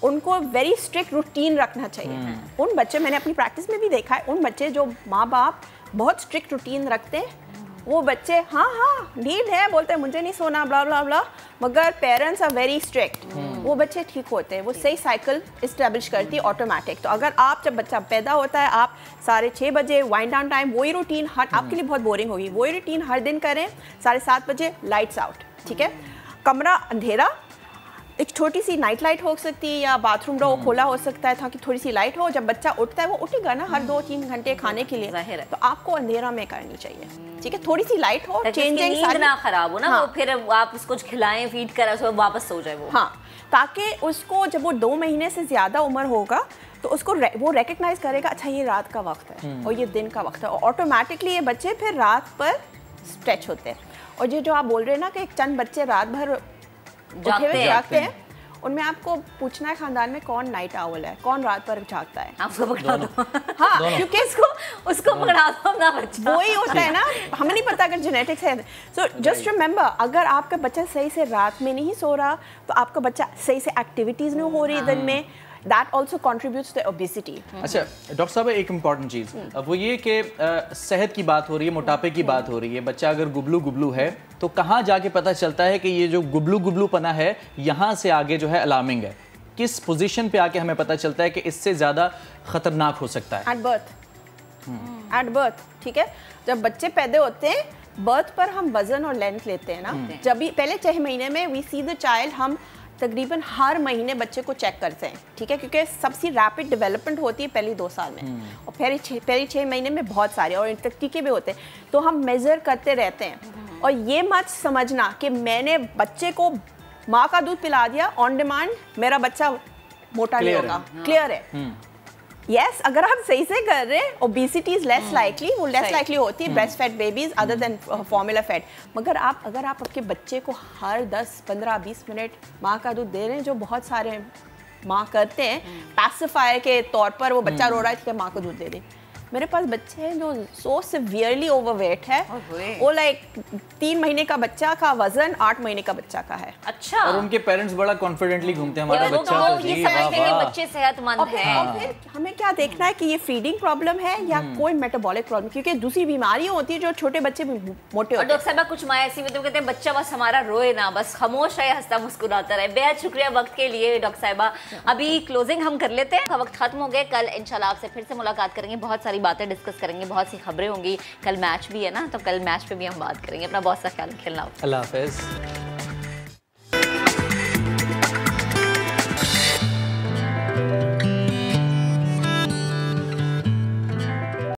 उनको वेरी स्ट्रिक्ट रूटीन रखना चाहिए। उन बच्चे, मैंने अपनी प्रैक्टिस में भी देखा है, उन बच्चे जो माँ बाप बहुत स्ट्रिक्ट रूटीन रखते हैं, वो बच्चे हाँ नीड है बोलते हैं, मुझे नहीं सोना, ब्ला ब्ला ब्ला, मगर पेरेंट्स आर वेरी स्ट्रिक्ट, वो बच्चे ठीक होते हैं, वो सही साइकिल इस्टेब्लिश करती है ऑटोमेटिक। तो अगर आप, जब बच्चा पैदा होता है, आप 6:30 बजे वाइंड डाउन टाइम, वही रूटीन आपके लिए बहुत बोरिंग होगी, वही रूटीन हर दिन करें। 7:30 बजे लाइट्स आउट। ठीक है, कमरा अंधेरा, एक छोटी सी नाइट लाइट हो सकती है या बाथरूम डोर खोला हो सकता है ताकि थोड़ी सी लाइट हो। जब बच्चा उठता है, वो उठेगा ना हर 2-3 घंटे खाने के लिए, तो आपको अंधेरा में करनी चाहिए। ठीक है, थोड़ी सी लाइट हो, चेंजिंग, नींद ना खराब हो ना, वो फिर आप उसको खिलाएं, फीड करें, उसको वापस सो जाए वो। हाँ, ताकि उसको जब वो 2 महीने से ज़्यादा उम्र होगा तो उसको वो रिकग्नाइज करेगा, अच्छा ये रात का वक्त है और ये दिन का वक्त है, और ऑटोमेटिकली ये बच्चे फिर रात पर स्ट्रेच होते हैं। और ये जो आप बोल रहे हैं ना कि चंद बच्चे रात भर जागते हैं, उनमें आपको पूछना है खानदान में कौन नाइट आउल है, कौन रात पर जागता है। आपको पकड़ा दो। हाँ, क्योंकि उसको पकड़ा दो ना बच्चा। वही होता है ना, हमें नहीं पता अगर जेनेटिक्स है। सो जस्ट रिमेंबर, अगर आपका बच्चा सही से रात में नहीं सो रहा, तो आपका बच्चा सही से एक्टिविटीज नहीं हो रही दिन में, that also contributes to obesity. अच्छा डॉक्टर साहब, एक इम्पॉर्टेंट चीज़ वो ये कि सेहत की बात हो रही है, मोटापे की बात हो रही है, बच्चा अगर गुबलू है तो कहाँ जाके पता चलता है कि ये जो गुबलूपना है यहाँ से आगे जो है अलार्मिंग है? किस पोजीशन पे आके हमें पता चलता है कि इससे ज़्यादा खतरनाक हो सकता है? At birth. ठीक है, जब बच्चे पैदा होते हैं, बर्थ पर हम वजन और लेंथ लेते हैं ना, जब भी पहले 6 महीने में वी सी द चाइल्ड, हम तकरीबन हर महीने बच्चे को चेक करते हैं। ठीक है, क्योंकि सबसे रैपिड डेवलपमेंट होती है पहली 2 साल में, और पहली 6 महीने में बहुत सारे और टीके भी होते हैं, तो हम मेज़र करते रहते हैं। और ये मत समझना कि मैंने बच्चे को माँ का दूध पिला दिया ऑन डिमांड, मेरा बच्चा मोटा नहीं होगा। क्लियर है? यस, अगर आप सही से कर रहे हैं, ओबेसिटी इज लेस लाइकली, वो लेस लाइकली होती है breast fat babies other than formula fat. मगर अगर आप आपके बच्चे को हर 10, 15, 20 मिनट माँ का दूध दे रहे हैं, जो बहुत सारे माँ करते हैं पैसिफायर के तौर पर, वो बच्चा रो रहा है, ठीक है माँ को दूध दे दें, मेरे पास बच्चे हैं जो सो सिवियरली ओवरवेट है, वो लाइक 3 महीने का बच्चा का वजन 8 महीने का बच्चा का है। अच्छा। और उनके पेरेंट्स बड़ा कॉन्फिडेंटली घूमते हैं, हमारा बच्चा तो जी वाह वाह। बच्चे सेहतमंद हैं। और फिर हमें क्या देखना है कि ये फीडिंग प्रॉब्लम है या कोई मेटाबॉलिक प्रॉब्लम, क्योंकि दूसरी बीमारियां होती है जो छोटे बच्चे भी मोटे होते हैं। डॉक्टर साहब कुछ माँ ऐसी भी तो कहते हैं बच्चा बस हमारा रोए ना, बस खामोश है, हंसता मुस्कुराता रहे। बेहद शुक्रिया वक्त के लिए डॉक्टर साहिबा। अभी क्लोजिंग हम कर लेते हैं, वक्त खत्म हो गए। कल इंशाल्लाह आपसे फिर से मुलाकात करेंगे, बहुत सारी बातें डिस्कस करेंगे, बहुत सी खबरें होंगी। कल मैच भी है ना, तो कल मैच पे भी हम बात करेंगे। अपना बहुत सा ख्याल रखना। अल्लाह हाफिज़।